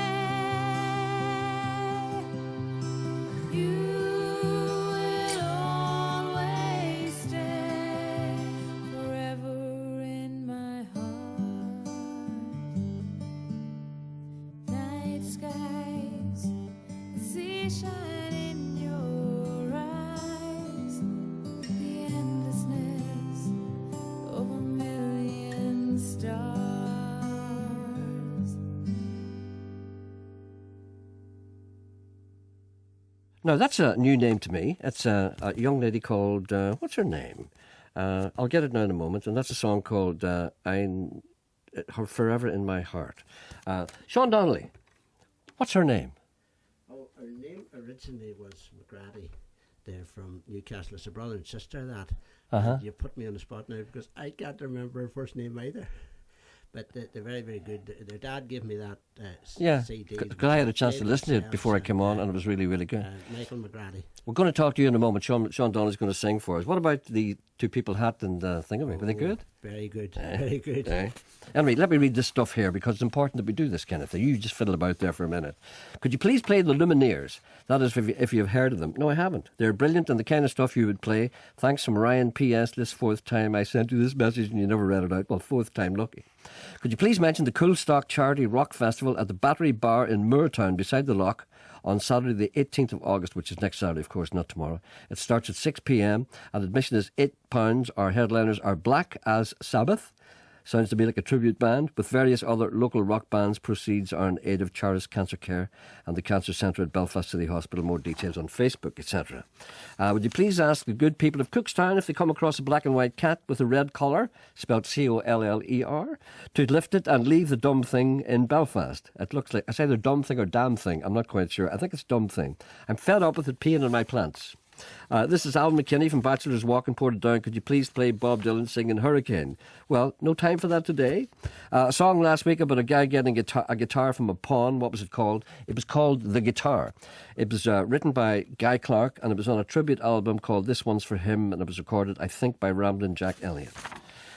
You will always stay forever in my heart. Night skies, I see shine in your eyes, the endlessness of a million stars. Now, that's a new name to me. It's a young lady called, what's her name? I'll get it now in a moment. And that's a song called Her Forever in My Heart. Sean Donnelly, what's her name? Oh, her name originally was McGrady. They're from Newcastle. It's a brother and sister, that. Uh-huh. And you put me on the spot now because I can't remember her first name either. But they're very, very good. Their dad gave me that CD. Because I had a chance to listen to it before I came on, and it was really, really good. Michael McGrady. We're going to talk to you in a moment. Sean Donnelly's going to sing for us. What about the two people hat and thingamay? Were they good? Very good. Very good. Anyway, let me read this stuff here because it's important that we do this kind of thing. You just fiddle about there for a minute. Could you please play the Lumineers? That is if you've heard of them. No, I haven't. They're brilliant and the kind of stuff you would play. Thanks from Ryan P.S. This fourth time I sent you this message and you never read it out. Well, fourth time lucky. Could you please mention the Cool Stock Charity Rock Festival at the Battery Bar in Moortown beside the lock on Saturday the 18th of August, which is next Saturday, of course, not tomorrow. It starts at 6 p.m. and admission is £8. Our headliners are Black as Sabbath. Sounds to me like a tribute band, with various other local rock bands. Proceeds are in aid of Charis Cancer Care and the Cancer Centre at Belfast City Hospital. More details on Facebook, etc. Would you please ask the good people of Cookstown if they come across a black and white cat with a red collar, spelled C-O-L-L-E-R, to lift it and leave the dumb thing in Belfast? It looks like, it's either dumb thing or damn thing. I'm not quite sure. I think it's dumb thing. I'm fed up with it peeing on my plants. This is Alan McKinney from Bachelor's Walk in Portadown. Could you please play Bob Dylan singing Hurricane? Well, no time for that today. A song last week about a guy getting a guitar from a pawn. What was it called? It was called The Guitar. It was written by Guy Clark and it was on a tribute album called This One's for Him, and it was recorded, I think, by Ramblin' Jack Elliott.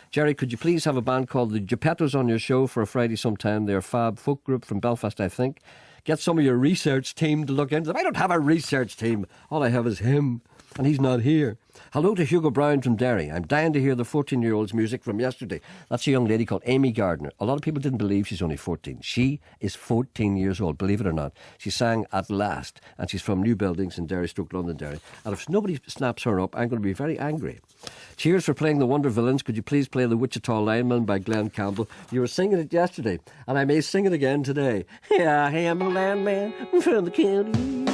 Gerry, could you please have a band called the Geppettos on your show for a Friday sometime? They're a fab folk group from Belfast, I think. Get some of your research team to look into them. I don't have a research team. All I have is him, and he's not here. Hello to Hugo Brown from Derry. I'm dying to hear the 14-year-old's music from yesterday. That's a young lady called Amy Gardner. A lot of people didn't believe she's only 14. She is 14 years old, believe it or not. She sang At Last, and she's from New Buildings in Derry, Londonderry. And if nobody snaps her up, I'm going to be very angry. Cheers for playing the Wonder Villains. Could you please play The Wichita Lineman by Glenn Campbell? You were singing it yesterday, and I may sing it again today. Yeah, I am a landman from the county.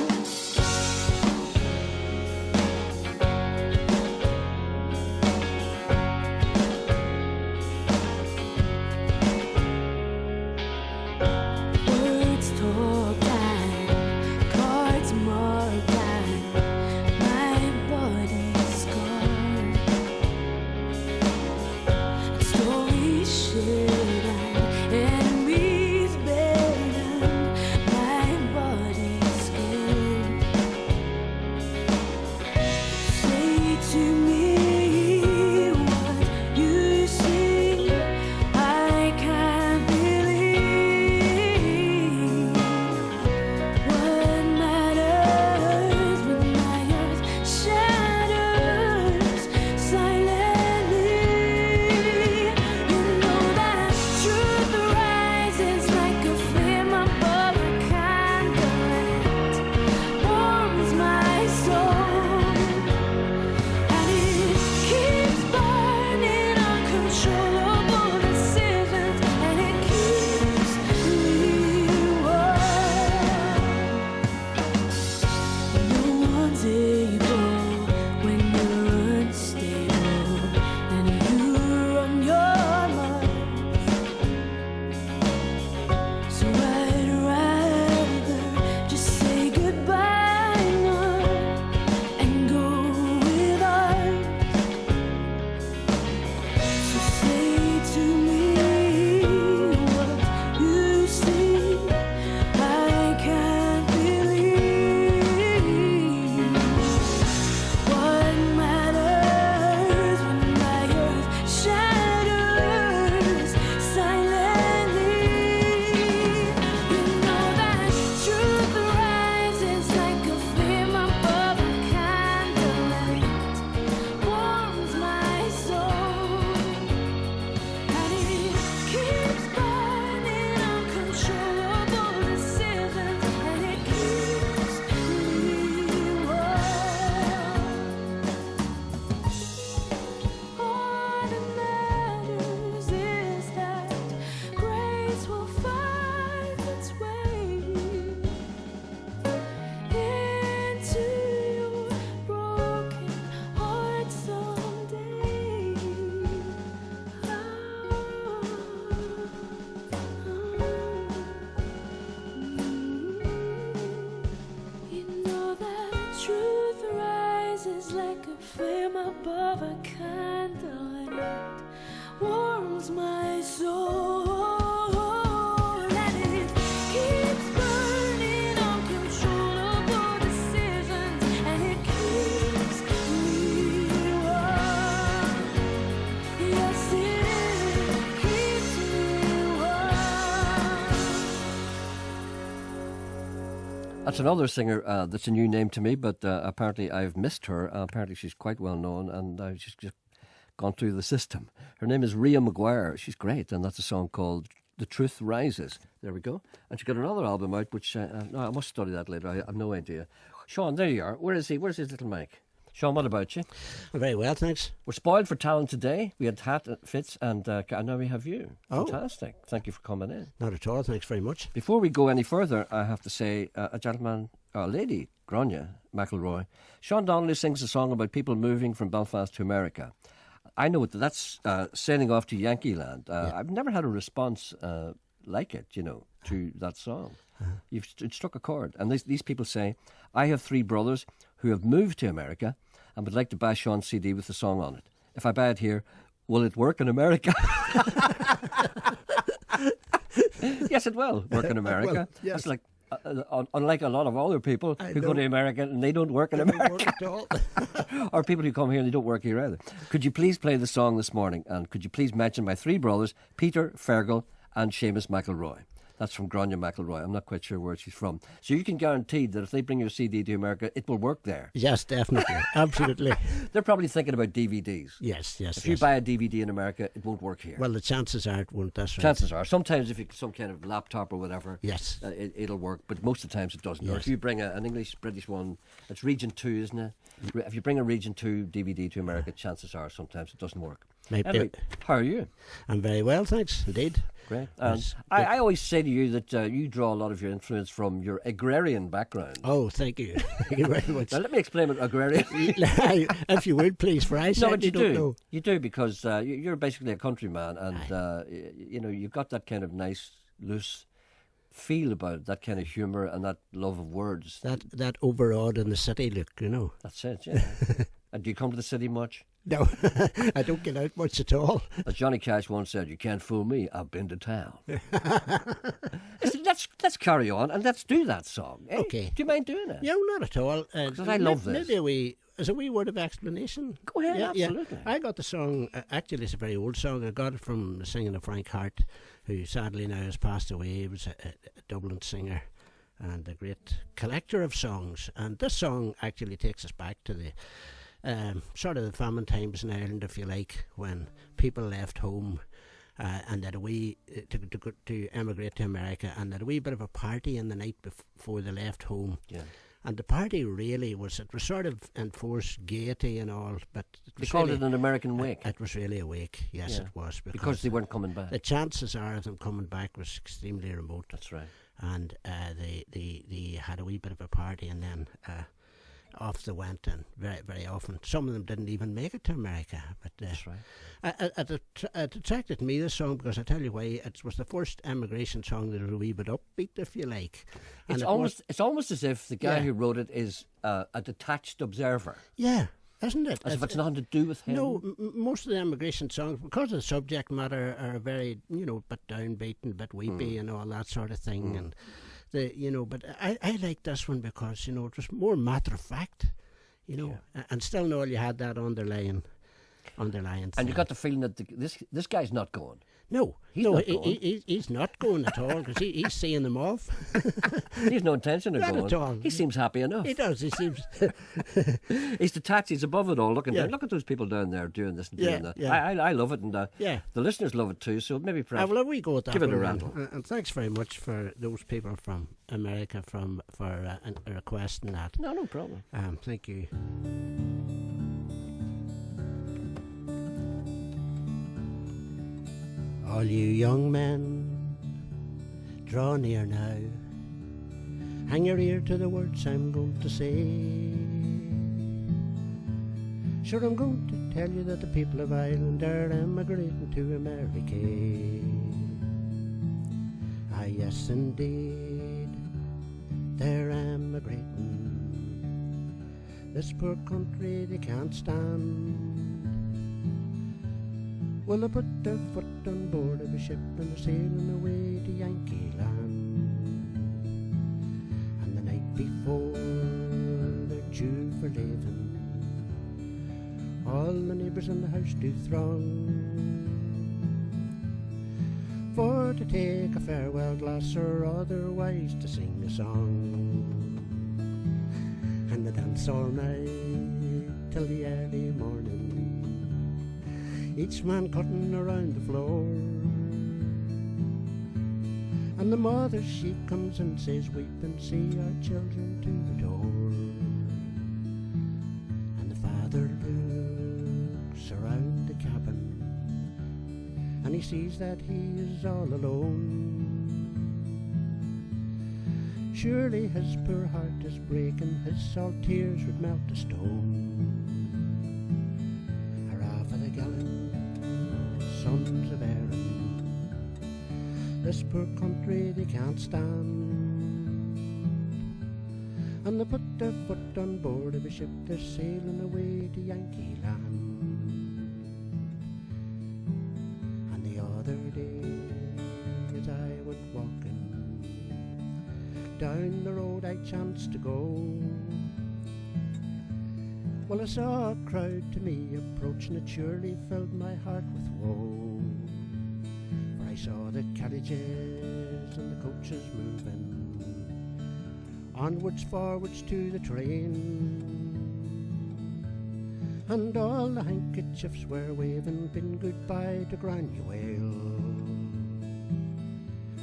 Enemies burden, my body's scared. That's another singer that's a new name to me, but apparently I've missed her. Apparently she's quite well known, and she's just gone through the system. Her name is Rhea McGuire. She's great, and that's a song called The Truth Rises. There we go. And she's got another album out, which no, I must study that later. I have no idea. Sean, there you are. Where is he? Where's his little mic? Sean, what about you? Very well, thanks. We're spoiled for talent today. We had Hat, Fitz, and now we have you. Oh. Fantastic. Thank you for coming in. Not at all, thanks very much. Before we go any further, I have to say a gentleman, or a lady, Grania McElroy. Sean Donnelly sings a song about people moving from Belfast to America. I know that's sailing off to Yankee Land. I've never had a response like it, to that song. It struck a chord. And these people say, I have 3 brothers who have moved to America and would like to buy Sean's CD with the song on it. If I buy it here, will it work in America? Yes, it will work in America. Well, yes. It's like, unlike a lot of other people who go to America and they don't work in America. Don't work at all. Or people who come here and they don't work here either. Could you please play the song this morning? And could you please mention my 3 brothers, Peter, Fergal and Seamus McElroy? That's from Grania McElroy. I'm not quite sure where she's from. So you can guarantee that if they bring your CD to America, it will work there. Yes, definitely. Absolutely. They're probably thinking about DVDs. Yes. If you buy a DVD in America, it won't work here. Well, the chances are it won't, that's right. Chances are. Sometimes if you some kind of laptop or whatever, yes, it'll work. But most of the times it doesn't. Yes. Or if you bring an English, British one, it's Region 2, isn't it? If you bring a Region 2 DVD to America, chances are sometimes it doesn't work. Maybe. Anyway, how are you? I'm very well, thanks, indeed. Great. I always say to you that you draw a lot of your influence from your agrarian background. Oh, thank you. Thank you very much. Now, let me explain what agrarian is. If you would, please, for I No, but you don't do. know. You do, because you're basically a countryman, and you've got that kind of nice, loose feel about it, that kind of humour and that love of words. That overawed in the city look, That's it, yeah. And do you come to the city much? No, I don't get out much at all. As Johnny Cash once said, you can't fool me, I've been to town. Let's carry on and let's do that song. Eh? Okay. Do you mind doing it? Yeah, not at all. Because I love this. Maybe as a wee word of explanation. Go ahead, yeah, absolutely. Yeah. I got the song, actually it's a very old song. I got it from the singing of Frank Hart, who sadly now has passed away. He was a Dublin singer and a great collector of songs. And this song actually takes us back to the sort of the famine times in Ireland, if you like, when people left home and had a wee to emigrate to America, and had a wee bit of a party in the night before they left home. Yeah. And the party really was sort of enforced gaiety and all, but they called it an American wake. It was really a wake, yes, it was, because they weren't coming back. The chances are of them coming back was extremely remote. That's right. And they had a wee bit of a party, and then off they went, and very, very often some of them didn't even make it to America. But that's right. It attracted me, this song, because I tell you why. It was the first emigration song that was a wee bit upbeat, if you like. And it's almost as if the guy who wrote it is a detached observer. Yeah. Isn't it? As if it's nothing to do with him. No, most of the emigration songs, because of the subject matter, are very, bit downbeat and a bit weepy and all that sort of thing. And but I like this one because it was more matter of fact, and still all you had that underlying thing. And you got the feeling that this guy's not going. No, he's not going at all, because he's seeing them off. He's no intention of not going. At all. He seems happy enough. He does. He seems. He's detached. He's above it all. Looking down. Look at those people down there doing this and doing that. Yeah. I love it, and the listeners love it too. So maybe perhaps we go with that. Give it a rattle. And thanks very much for those people from America for requesting that. No problem. Thank you. All you young men, draw near now. Hang your ear to the words I'm going to say. Sure, I'm going to tell you that the people of Ireland are emigrating to America. Ah, yes, indeed, they're emigrating. This poor country they can't stand. Well, they put their foot on board of a ship and they're sailing away to Yankee Land. And the night before they're due for leaving, all the neighbours in the house do throng for to take a farewell glass or otherwise to sing a song. and they dance all night till the early morning. Each man cutting around the floor, and the mother she comes and says, "Weep and see our children to the door." And the father looks around the cabin, and he sees that he is all alone. Surely his poor heart is breaking, his salt tears would melt a stone. Hurrah for the gallant sons of Erin, this poor country they can't stand. And they put their foot on board of a ship, they're sailing away to Yankee land. And the other day as I went walking down the road I chanced to go, well, I saw a crowd to me approaching, it surely filled my heart with woe. For I saw the carriages and the coaches moving onwards, forwards to the train, and all the handkerchiefs were waving, bidding goodbye to Granuaile.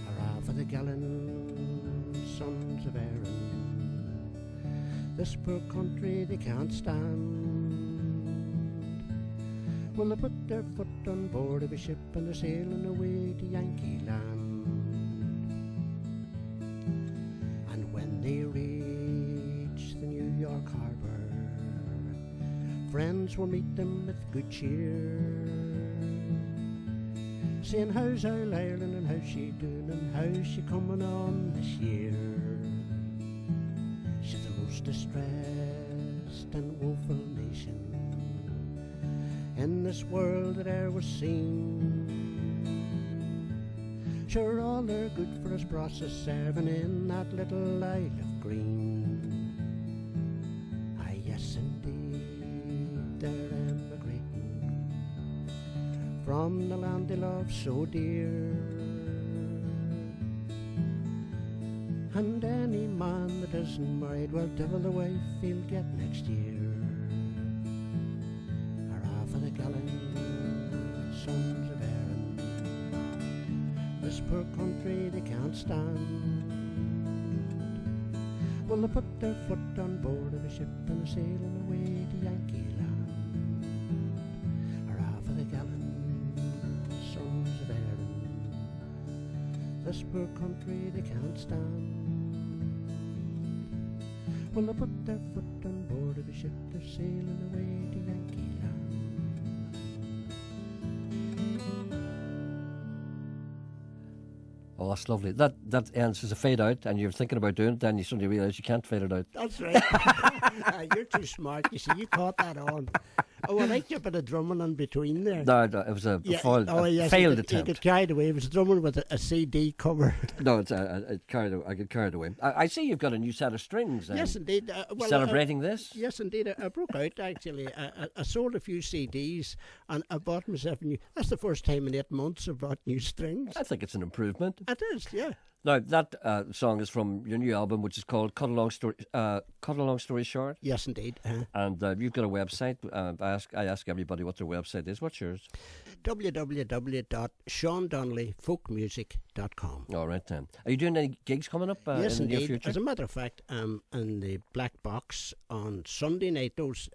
Hurrah for the gallant sons of Erin, this poor country they can't stand. Well, they put their foot on board of a ship and they're sailing away to Yankee land. And when they reach the New York harbour, friends will meet them with good cheer, saying, "How's our Ireland and how's she doing and how's she coming on this year?" She's the most distressed and woeful nation in this world that e'er was seen. Sure, all they're good for us process serving in that little Isle of Green. Ah, yes, indeed, they're emigrating from the land they love so dear. And any man that isn't married, well, devil the wife he'll get next year. Hurrah for the gallant sons of Erin, this poor country they can't stand. Well, they put their foot on board of a ship and they're sailing away to Yankee land. Hurrah for the gallant sons of Erin, this poor country they can't stand. Well, they put their foot on board of a ship, they're sailing away to Yankee land. Oh, that's lovely. That ends as a fade out, and you're thinking about doing it, then you suddenly realise you can't fade it out. That's right. You're too smart, you see, you caught that on. Oh, I liked your bit of drumming in between there. No, it was a failed attempt. You got carried away. It was drumming with a CD cover. No, I get carried away. I see you've got a new set of strings. Yes, indeed. Celebrating this? Yes, indeed. I broke out, actually. I sold a few CDs and I bought myself a new... That's the first time in 8 months I've bought new strings. I think it's an improvement. It is, yeah. Now, that song is from your new album, which is called Cut a Long Story Short. Yes, indeed. And you've got a website. I ask everybody what their website is. What's yours? www.SeanDonnellyFolkMusic.com. All right, then. Are you doing any gigs coming up yes, in the near indeed. future? As a matter of fact, in the Black Box on Sunday night. Those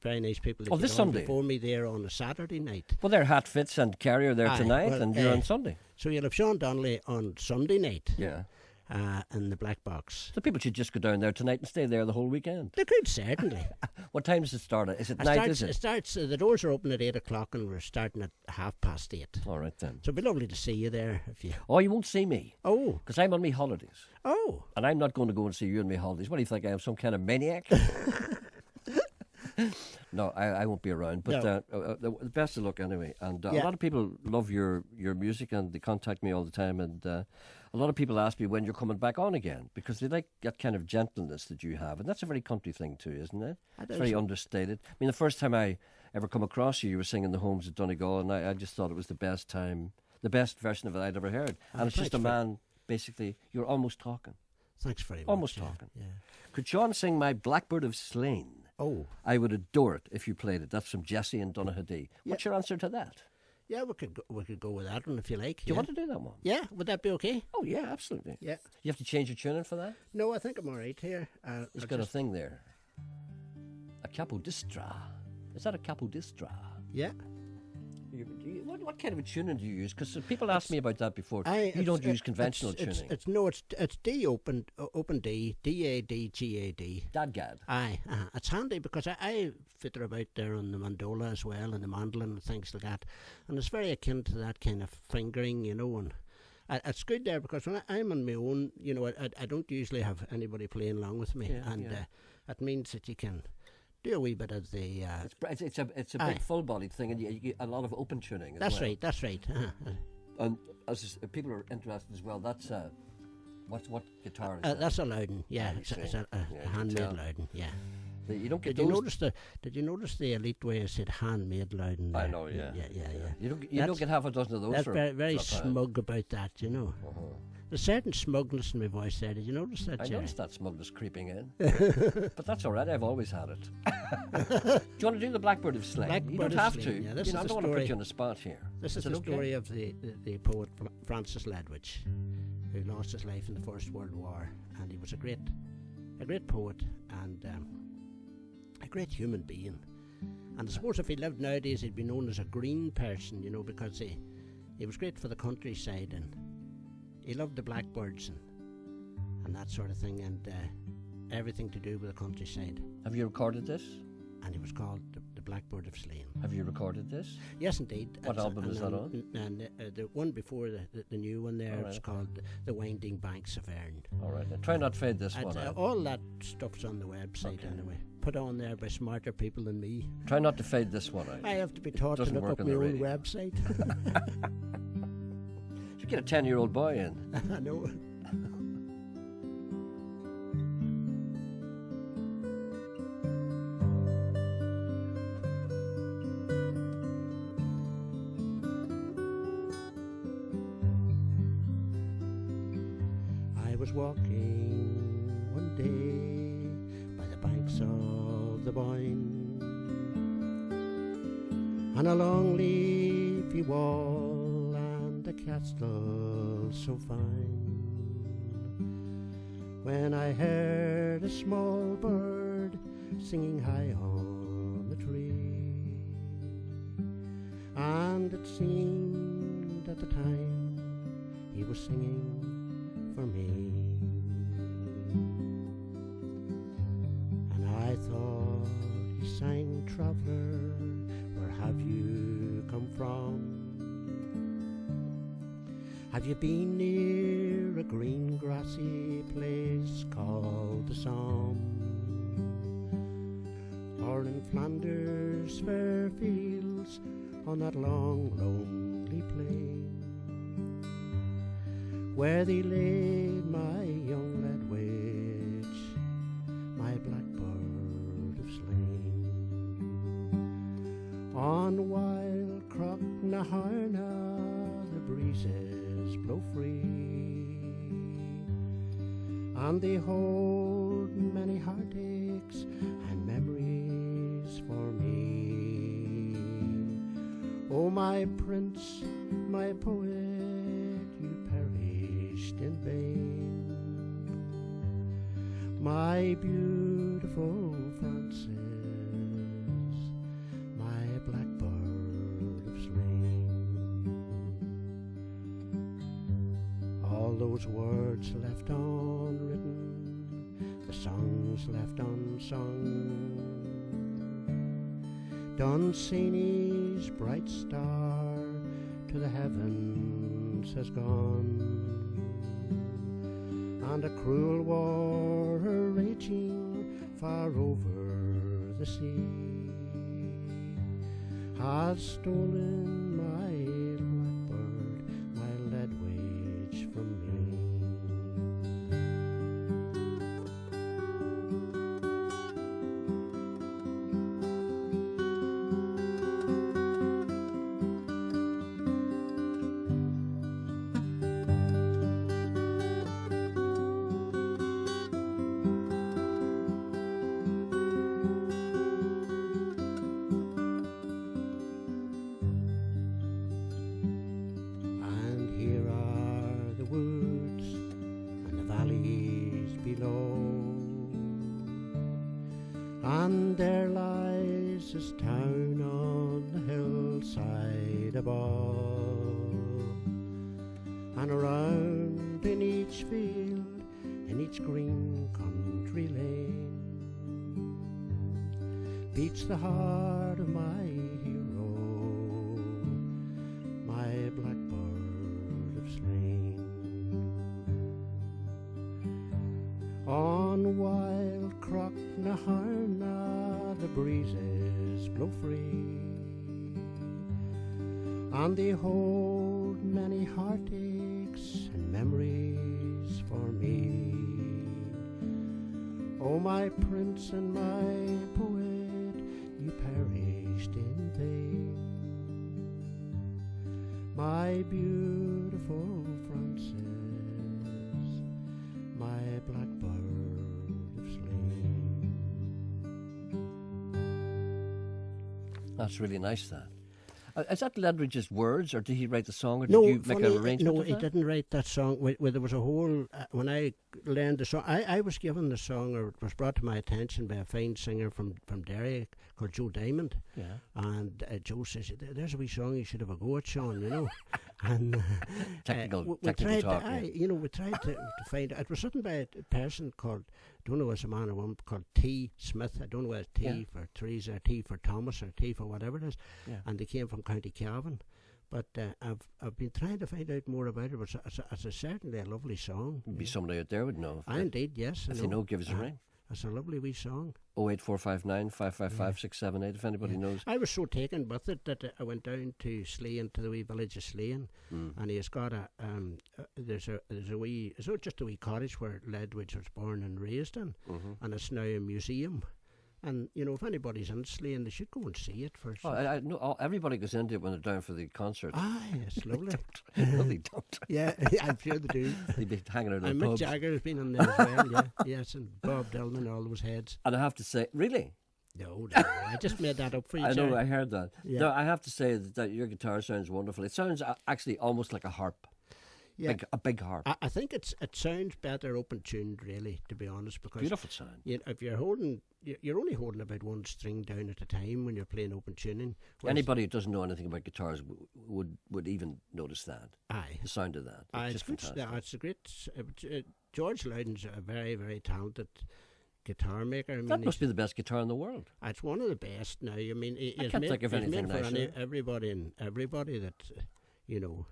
very nice people that this Sunday? before me there on a Saturday night. Well, they're Hatfits and Kerry are there tonight, and you're on Sunday. So you'll have Sean Donnelly on Sunday night. Yeah. In the Black Box. So people should just go down there tonight and stay there the whole weekend. They could, certainly. What time does it start? Is it night, is it? It starts, the doors are open at 8 o'clock and we're starting at 8:30. All right, then. So it'd be lovely to see you there. Oh, you won't see me. Oh. Because I'm on my holidays. Oh. And I'm not going to go and see you on my holidays. What do you think? I am some kind of maniac? No, I won't be around. But the best of luck anyway. And a lot of people love your music and they contact me all the time. And a lot of people ask me when you're coming back on again because they like that kind of gentleness that you have. And that's a very country thing too, isn't it? It's very understated. I mean, the first time I ever come across you, you were singing The Homes at Donegal, and I just thought it was the best version of it I'd ever heard. And it's just a man, basically, you're almost talking. Thanks very much. Almost talking. Yeah. Could Sean sing My Blackbird of Slane? Oh. I would adore it if you played it. That's from Jesse and Donaghadee. What's your answer to that? Yeah, we could go with that one if you like. Do you want to do that one? Yeah, would that be okay? Oh, yeah, absolutely. Yeah. You have to change your tuning for that? No, I think I'm all right here. It's got a thing there. A capodistra. Is that a capodistra? Yeah. What kind of a tuning do you use? Because people ask me about that before. You don't use conventional tuning. It's D open D, D-A-D-G-A-D. Dadgad. Aye, it's handy because I fiddle about there on the mandola as well and the mandolin and things like that, and it's very akin to that kind of fingering, you know. And it's good there because when I'm on my own, you know, I don't usually have anybody playing along with me, it means that you can do a wee bit of the. It's a big full-bodied thing, and you get a lot of open tuning. That's right. That's right. And as people are interested as well, that's what guitar is that? That's a Loudon. Yeah, it's a handmade Loudon. Yeah. You don't get Did you notice the elite way I said handmade Loudon? I know. Yeah. You don't get half a dozen of those. That's very smug about that, you know. There's certain smugness in my voice there. Did you notice that, Gerry? I noticed that smugness creeping in. But that's all right. I've always had it. Do you want to do the Blackbird of Slane? You don't have to. Yeah, I don't want to put you on the spot here. This is the story of the poet Francis Ledwidge, who lost his life in the First World War, and he was a great poet and a great human being. And I suppose if he lived nowadays, he'd be known as a green person, you know, because he was great for the countryside and he loved the blackbirds and that sort of thing, and everything to do with the countryside. Have you recorded this? And it was called the Blackbird of Slane. Have you recorded this? Yes, indeed. What album is that on? And the one before the new one there, it's called The Winding Banks of Earn. All right. Try not to fade this one out. All that stuff's on the website anyway. Put on there by smarter people than me. Try not to fade this one out. I have to be taught to look up my own website. You get a 10-year-old boy in. I know. I was walking one day by the banks of the Boyne, on a long leafy wall and a castle so fine, when I heard a small bird singing high on the tree, and it seemed at the time he was singing for me. And I thought he sang, "Traveller, where have you come from? Have you been near a green grassy place called the Somme, or in Flanders' fair fields on that long lonely plain, where they laid my young Ledwidge, my blackbird of Slane, on wild Crocknaharna the breezes blow free, and they hold many heartaches and memories for me. Oh, my prince, my poet, in vain. My beautiful Francis, my blackbird of Slane. All those words left unwritten, the songs left unsung, Dunsany's bright star to the heavens has gone, and a cruel war raging far over the sea has stolen my blackbird, my Ledwidge from me. And there lies his town on the hillside above, and around in each field, in each green country lane, beats the heart of my hero, my blackbird of slain. On wild Crocknaharna the breezes blow free, and they hold many heartaches and memories for me. Oh, my prince and my poet, you perished in vain. My beautiful Frances, my blackbird of slain. That's really nice, that. Is that Ledridge's words, or did he write the song, or did No, you make an arrangement no, of he that? didn't write that song. Where there was a whole... when I learned the song, I was given the song, or it was brought to my attention by a fine singer from Derry called Joe Diamond. Yeah. And Joe says, there's a wee song you should have a go at, Sean, you know. And Technical we tried talk, to, yeah. you know, we tried to find... It was written by a person called... I don't know if it's a man or woman, called T. Smith. I don't know whether it's T Yeah. for Teresa, or T for Thomas, or T for whatever it is. Yeah. And they came from County Cavan. But I've been trying to find out more about it. But it's a certainly a lovely song. Maybe somebody out there would know. Indeed, yes. If they know, give us a ring. It's a lovely wee song. 08459 555 678, if anybody knows. I was so taken with it that I went down to Slean, to the wee village of Slean, and he has got there's a wee, it's not just a wee cottage where Ledwidge was born and raised in, and it's now a museum. And, you know, if anybody's in Slean, they should go and see it first. Oh, I know everybody goes into it when they're down for the concert. Aye, it's lovely. No, they don't. Yeah, I'm sure they do. They'd be hanging out in And the Mick pubs. Jagger has been in there as well, yeah. Yes, and Bob Dylan, all those heads. And I have to say, really? No, I just made that up for you. I know, Jerry. I heard that. Yeah. No, I have to say that your guitar sounds wonderful. It sounds actually almost like a harp. Yeah. A big harp. I think it sounds better open tuned, really, to be honest, because Beautiful sound. If you're only holding about one string down at a time when you're playing open tuning. Anybody who doesn't know anything about guitars would even notice that. Aye, the sound of that. It's just fantastic. It's a great. George Loudon's a very, very talented guitar maker. I mean, That must be the best guitar in the world. It's one of the best now. I mean, I can't think of anything made for nicer. everybody that you know.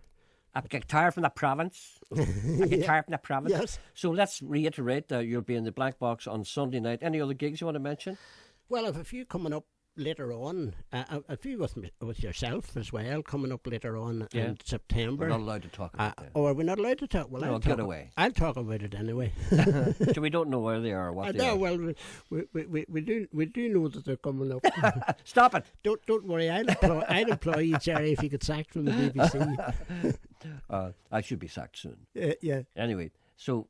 A guitar from the province. A guitar from the province. Yes. So let's reiterate that you'll be in the Black Box on Sunday night. Any other gigs you want to mention? Well, I've a few coming up later on. A few with yourself as well coming up later on in September. We're not allowed to talk about that. Oh, are we not allowed to talk? Well, No, get away. I'll talk about it anyway. So we don't know where they are or what they No, are. well, we do know that they're coming up. Stop it! Don't worry. I'd employ you, Jerry, if you get sacked from the BBC. I should be sacked soon. Yeah. Anyway, so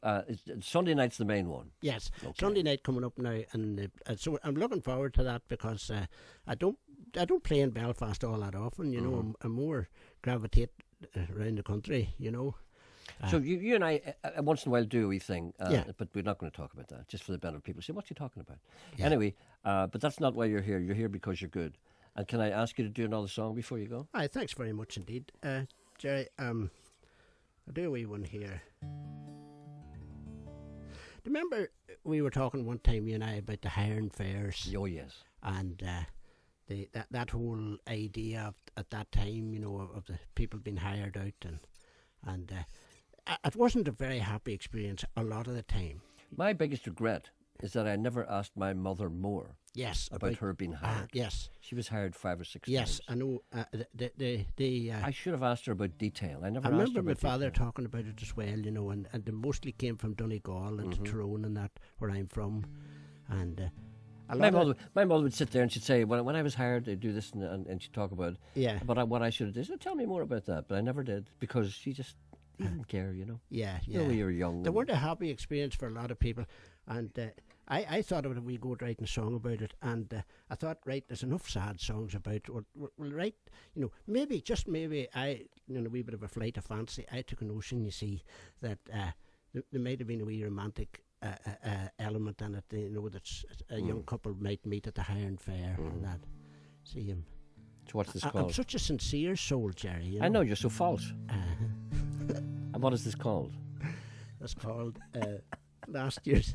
Sunday night's the main one. Yes, Okay. Sunday night coming up now, and so I'm looking forward to that because I don't play in Belfast all that often. You know, I'm more gravitate around the country. You know. So you and I once in a while do a wee thing, Yeah. but we're not going to talk about that, just for the benefit of people. Say, what are you talking about? Yeah. Anyway, but that's not why you're here. You're here because you're good. And can I ask you to do another song before you go? Aye, thanks very much indeed, Jerry. I'll do a wee one here. Remember we were talking one time, you and I, about the hiring fairs? Oh, yes. And that whole idea at that time, you know, of the people being hired out, and it wasn't a very happy experience a lot of the time. My biggest regret is that I never asked my mother more. Yes, about her being hired. Yes, she was hired 5 or 6 yes, times. I know. I should have asked her about detail. I never. I asked remember her my about father detail. talking about it as well, you know, and they mostly came from Donegal and Tyrone and that, where I'm from, and. My mother would sit there and she'd say, when I was hired to do this, and she'd talk about what I should have done. She said, tell me more about that, but I never did because she just didn't care, you know. Yeah, You know, when you were young. They weren't a happy experience for a lot of people, and I thought of it, we go writing a song about it, and I thought, right, there's enough sad songs about it. We'll write, you know, maybe, just maybe, a wee bit of a flight of fancy. I took a notion, you see, that there might have been a wee romantic a element in it. You know, that's a young couple might meet at the Highland Fair and that. See him. So what's this I'm called? such a sincere soul, Gerry. You know? I know, you're so false. And what is this called? That's called last year's.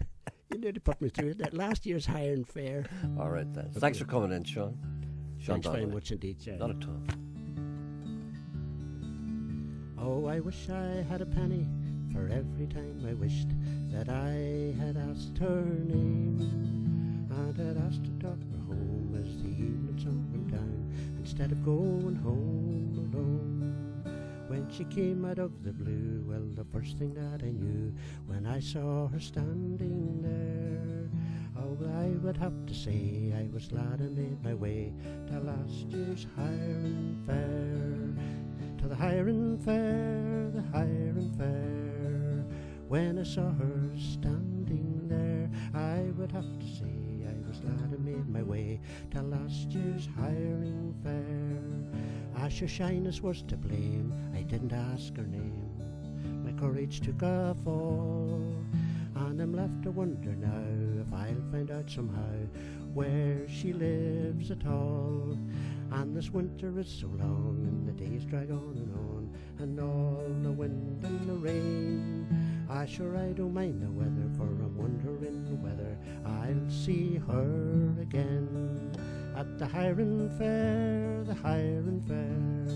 You nearly put me through it. Last year's Highland Fair. All right then. Thanks for coming in, Sean. Thanks very much indeed, Gerry. Not at all. Oh, I wish I had a penny for every time I wished that I had asked her name and had asked to talk her home as the evening sun went down, instead of going home alone. When she came out of the blue, well, the first thing that I knew when I saw her standing there, oh, I would have to say I was glad I made my way to last year's Highland Fair. To the Highland Fair, the Highland Fair. When I saw her standing there, I would have to say I was glad I made my way to last year's Highland Fair. As your shyness was to blame, I didn't ask her name. My courage took a fall, and I'm left to wonder now if I'll find out somehow where she lives at all. And this winter is so long, and the days drag on, and all the wind and the rain. Sure I don't mind the weather, for I'm wondering whether I'll see her again. At the Highland Fair, the Highland Fair.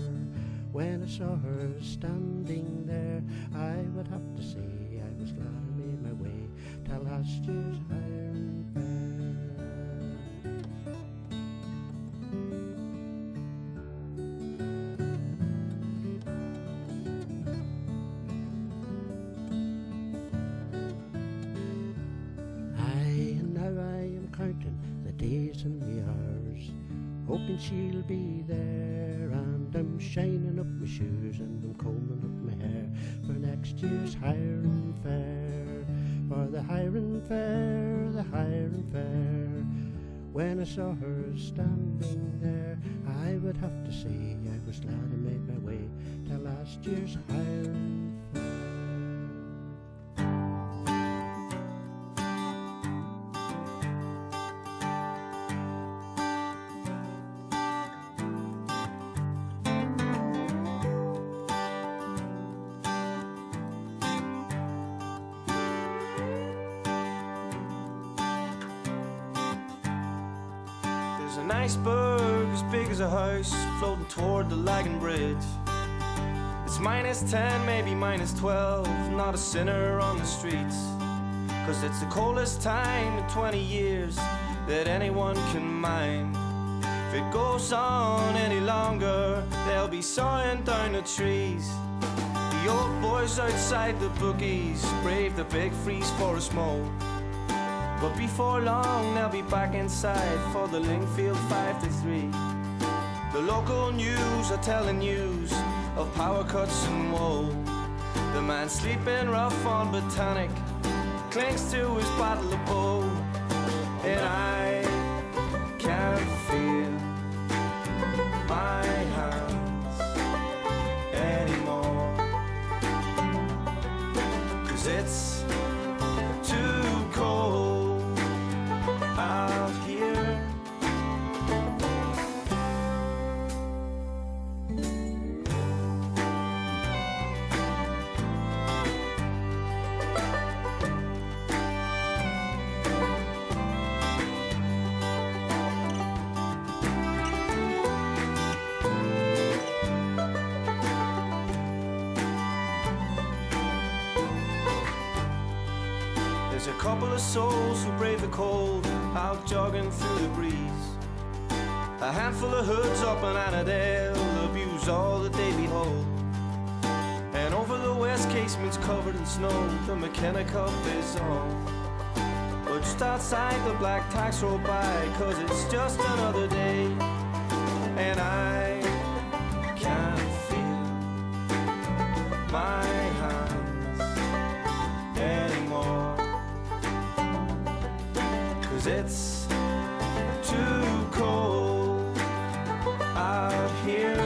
When I saw her standing there, I would have to say I was glad I made my way to last year's Highland Fair. Days and the hours, hoping she'll be there, and I'm shining up my shoes and I'm combing up my hair for next year's Highland Fair. For the Highland Fair, the Highland Fair. When I saw her standing there, I would have to say I was glad I made my way to last year's Highland Fair. An iceberg as big as a house floating toward the lagging bridge. It's -10, maybe -12, not a sinner on the streets. 'Cause it's the coldest time in 20 years that anyone can mind. If it goes on any longer, they'll be sawing down the trees. The old boys outside the bookies brave the big freeze for a smoke. But before long they'll be back inside for the Lingfield 5 to 3. The local news are telling news of power cuts and woe. The man sleeping rough on Botanic clings to his bottle of bow. And I can't feel my hands anymore, 'cause it's too cold out here. There's a couple of souls who brave the cold, out jogging through the breeze. A handful of hoods up in Annandale abuse all that they behold. And over the west casements covered in snow, the McKenna Cup is on. But just outside the black tax roll by, 'cause it's just another day. And I can't feel my hands anymore, 'cause it's too cold out here.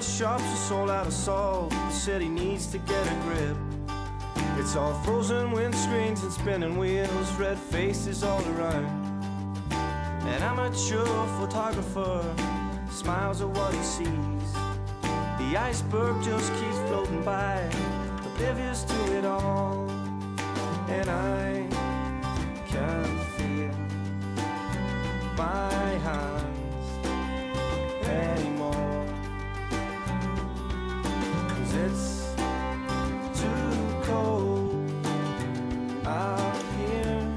the shops are sold out of salt. The city needs to get a grip. It's all frozen windscreens and spinning wheels, red faces all around. An amateur photographer smiles at what he sees. The iceberg just keeps floating by, oblivious to it all. And I can feel my hands anymore, 'cause it's too cold out here.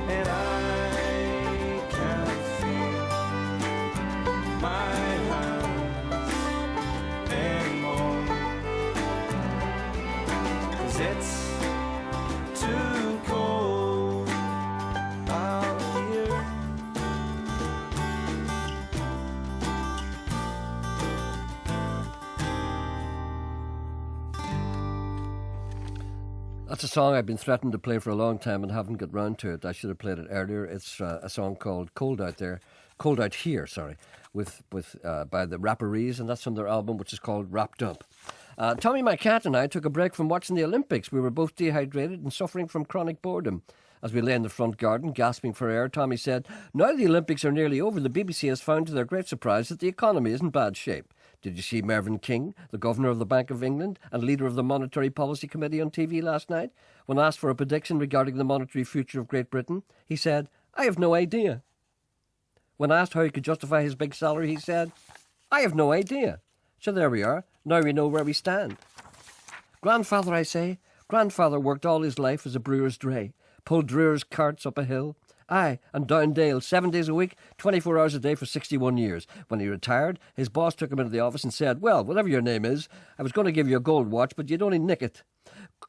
And I can feel my hands anymore, 'cause it's too cold out here. That's a song I've been threatened to play for a long time and haven't got round to it. I should have played it earlier. It's a song called Cold Out Here, with by the Rapparees, and that's from their album, which is called Wrapped Up. Tommy, my cat, and I took a break from watching the Olympics. We were both dehydrated and suffering from chronic boredom. As we lay in the front garden, gasping for air, Tommy said, "Now the Olympics are nearly over, the BBC has found to their great surprise that the economy is in bad shape. Did you see Mervyn King, the Governor of the Bank of England and leader of the Monetary Policy Committee on TV last night? When asked for a prediction regarding the monetary future of Great Britain, he said, 'I have no idea.' When asked how he could justify his big salary, he said, 'I have no idea.' So there we are. Now we know where we stand. Grandfather, I say, grandfather worked all his life as a brewer's dray, pulled brewers' carts up a hill, aye, and down dale, 7 days a week, 24 hours a day for 61 years. When he retired, his boss took him into the office and said, 'Well, whatever your name is, I was going to give you a gold watch, but you'd only nick it.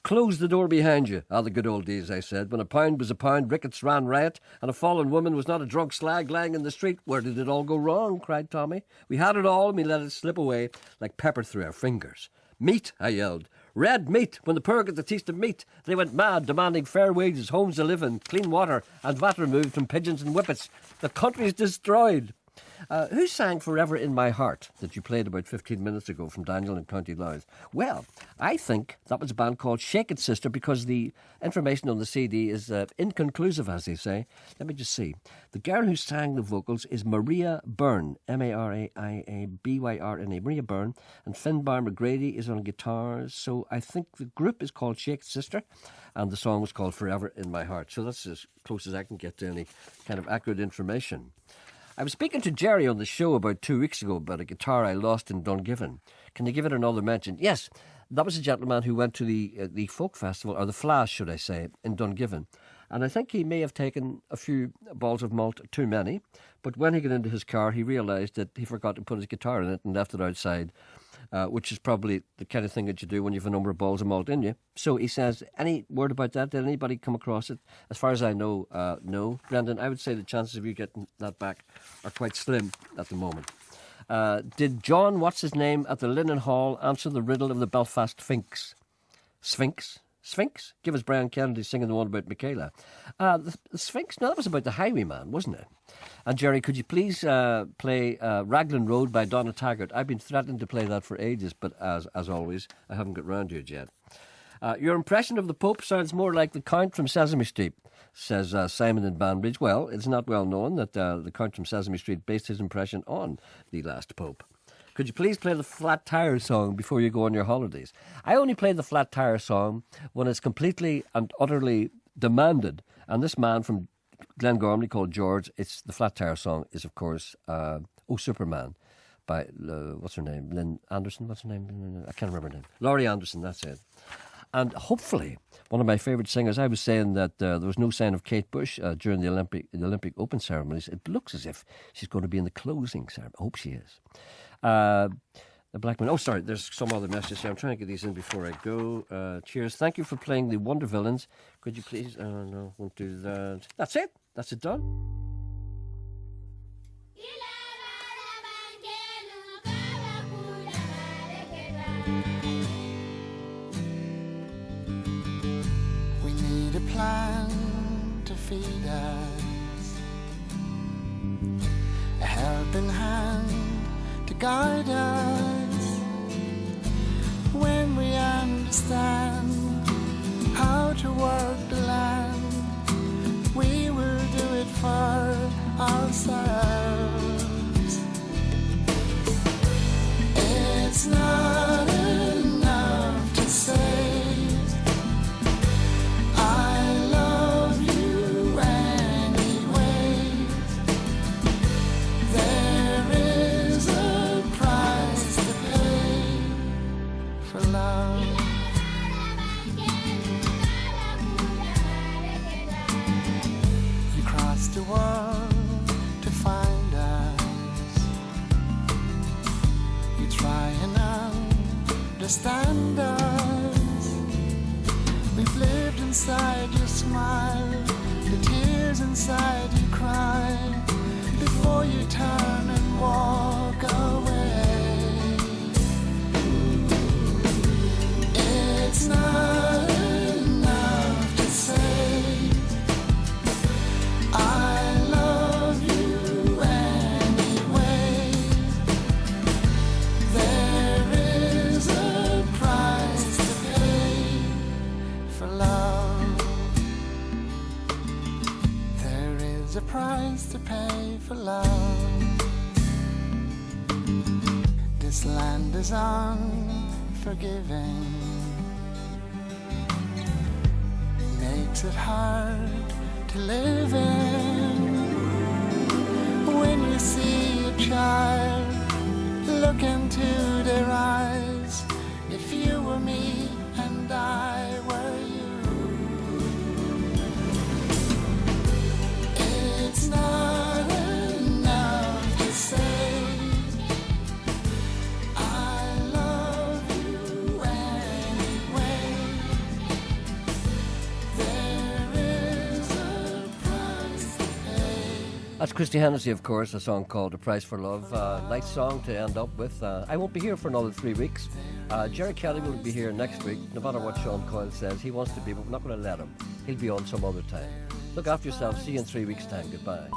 Close the door behind you.' Ah, the good old days, I said, when a pound was a pound, rickets ran riot, and a fallen woman was not a drunk slag lying in the street. Where did it all go wrong?" cried Tommy. "We had it all, and we let it slip away like pepper through our fingers. Meat," I yelled. "Red meat. When the poor got the taste of meat, they went mad, demanding fair wages, homes to live in, clean water, and VAT removed from pigeons and whippets. The country's destroyed." Who sang Forever in My Heart that you played about 15 minutes ago from Daniel in County Louth? Well, I think that was a band called Shake It Sister, because the information on the CD is inconclusive, as they say. Let me just see. The girl who sang the vocals is Maria Byrne, MariabyRna, Maria Byrne, and Finbar McGrady is on guitars. So I think the group is called Shake It Sister, and the song was called Forever in My Heart. So that's as close as I can get to any kind of accurate information. I was speaking to Gerry on the show about 2 weeks ago about a guitar I lost in Dungiven. Can you give it another mention? Yes, that was a gentleman who went to the folk festival, or the Flash, should I say, in Dungiven. And I think he may have taken a few balls of malt too many, but when he got into his car, he realised that he forgot to put his guitar in it and left it outside, which is probably the kind of thing that you do when you have a number of balls of malt in you. So he says, any word about that? Did anybody come across it? As far as I know, no. Brendan, I would say the chances of you getting that back are quite slim at the moment. Did John, what's his name, at the Linen Hall answer the riddle of the Belfast Sphinx? Sphinx? Sphinx? Give us Brian Kennedy singing the one about Michaela. The Sphinx? No, that was about the Highwayman, wasn't it? And Gerry, could you please play Raglan Road by Donna Taggart? I've been threatening to play that for ages, but as always, I haven't got round to it yet. Your impression of the Pope sounds more like the Count from Sesame Street, says Simon in Banbridge. Well, it's not well known that the Count from Sesame Street based his impression on the last Pope. Could you please play the Flat Tire song before you go on your holidays? I only play the Flat Tire song when it's completely and utterly demanded. And this man from Glengormley called George, it's the Flat Tire song is, of course, Oh Superman by, what's her name? Lynn Anderson? What's her name? I can't remember her name. Laurie Anderson, that's it. And hopefully, one of my favourite singers, I was saying that there was no sign of Kate Bush during the Olympic Open ceremonies. It looks as if she's going to be in the closing ceremony. I hope she is. The Black Man. Oh, sorry, there's some other message here. I'm trying to get these in before I go. Cheers. Thank you for playing the Wonder Villains. Could you please... no, won't do that. That's it. That's it done. We need a plan to feed us. helping hand to guide us. When we understand how to work the land, we will do it for ourselves. It's not enough to say I love you anyway. There is a price to pay for love. You cross the world to find us. You try and understand us. We've lived inside your smile, the tears inside you cry, before you turn and walk away. It's not enough to say I love you anyway. There is a price to pay for love. There is a price to pay for love. This land is unforgiving, makes it hard to live in. When you see a child, look into their eyes. If you were me and I were you, it's not enough to say I love you anyway. There is a price to pay. That's Christy Hennessy, of course, a song called A Price for Love. Nice song to end up with. I won't be here for another 3 weeks. Gerry Kelly will be here next week, no matter what Sean Coyle says. He wants to be, but we're not going to let him. He'll be on some other time. Look after yourself. See you in 3 weeks' time. Goodbye.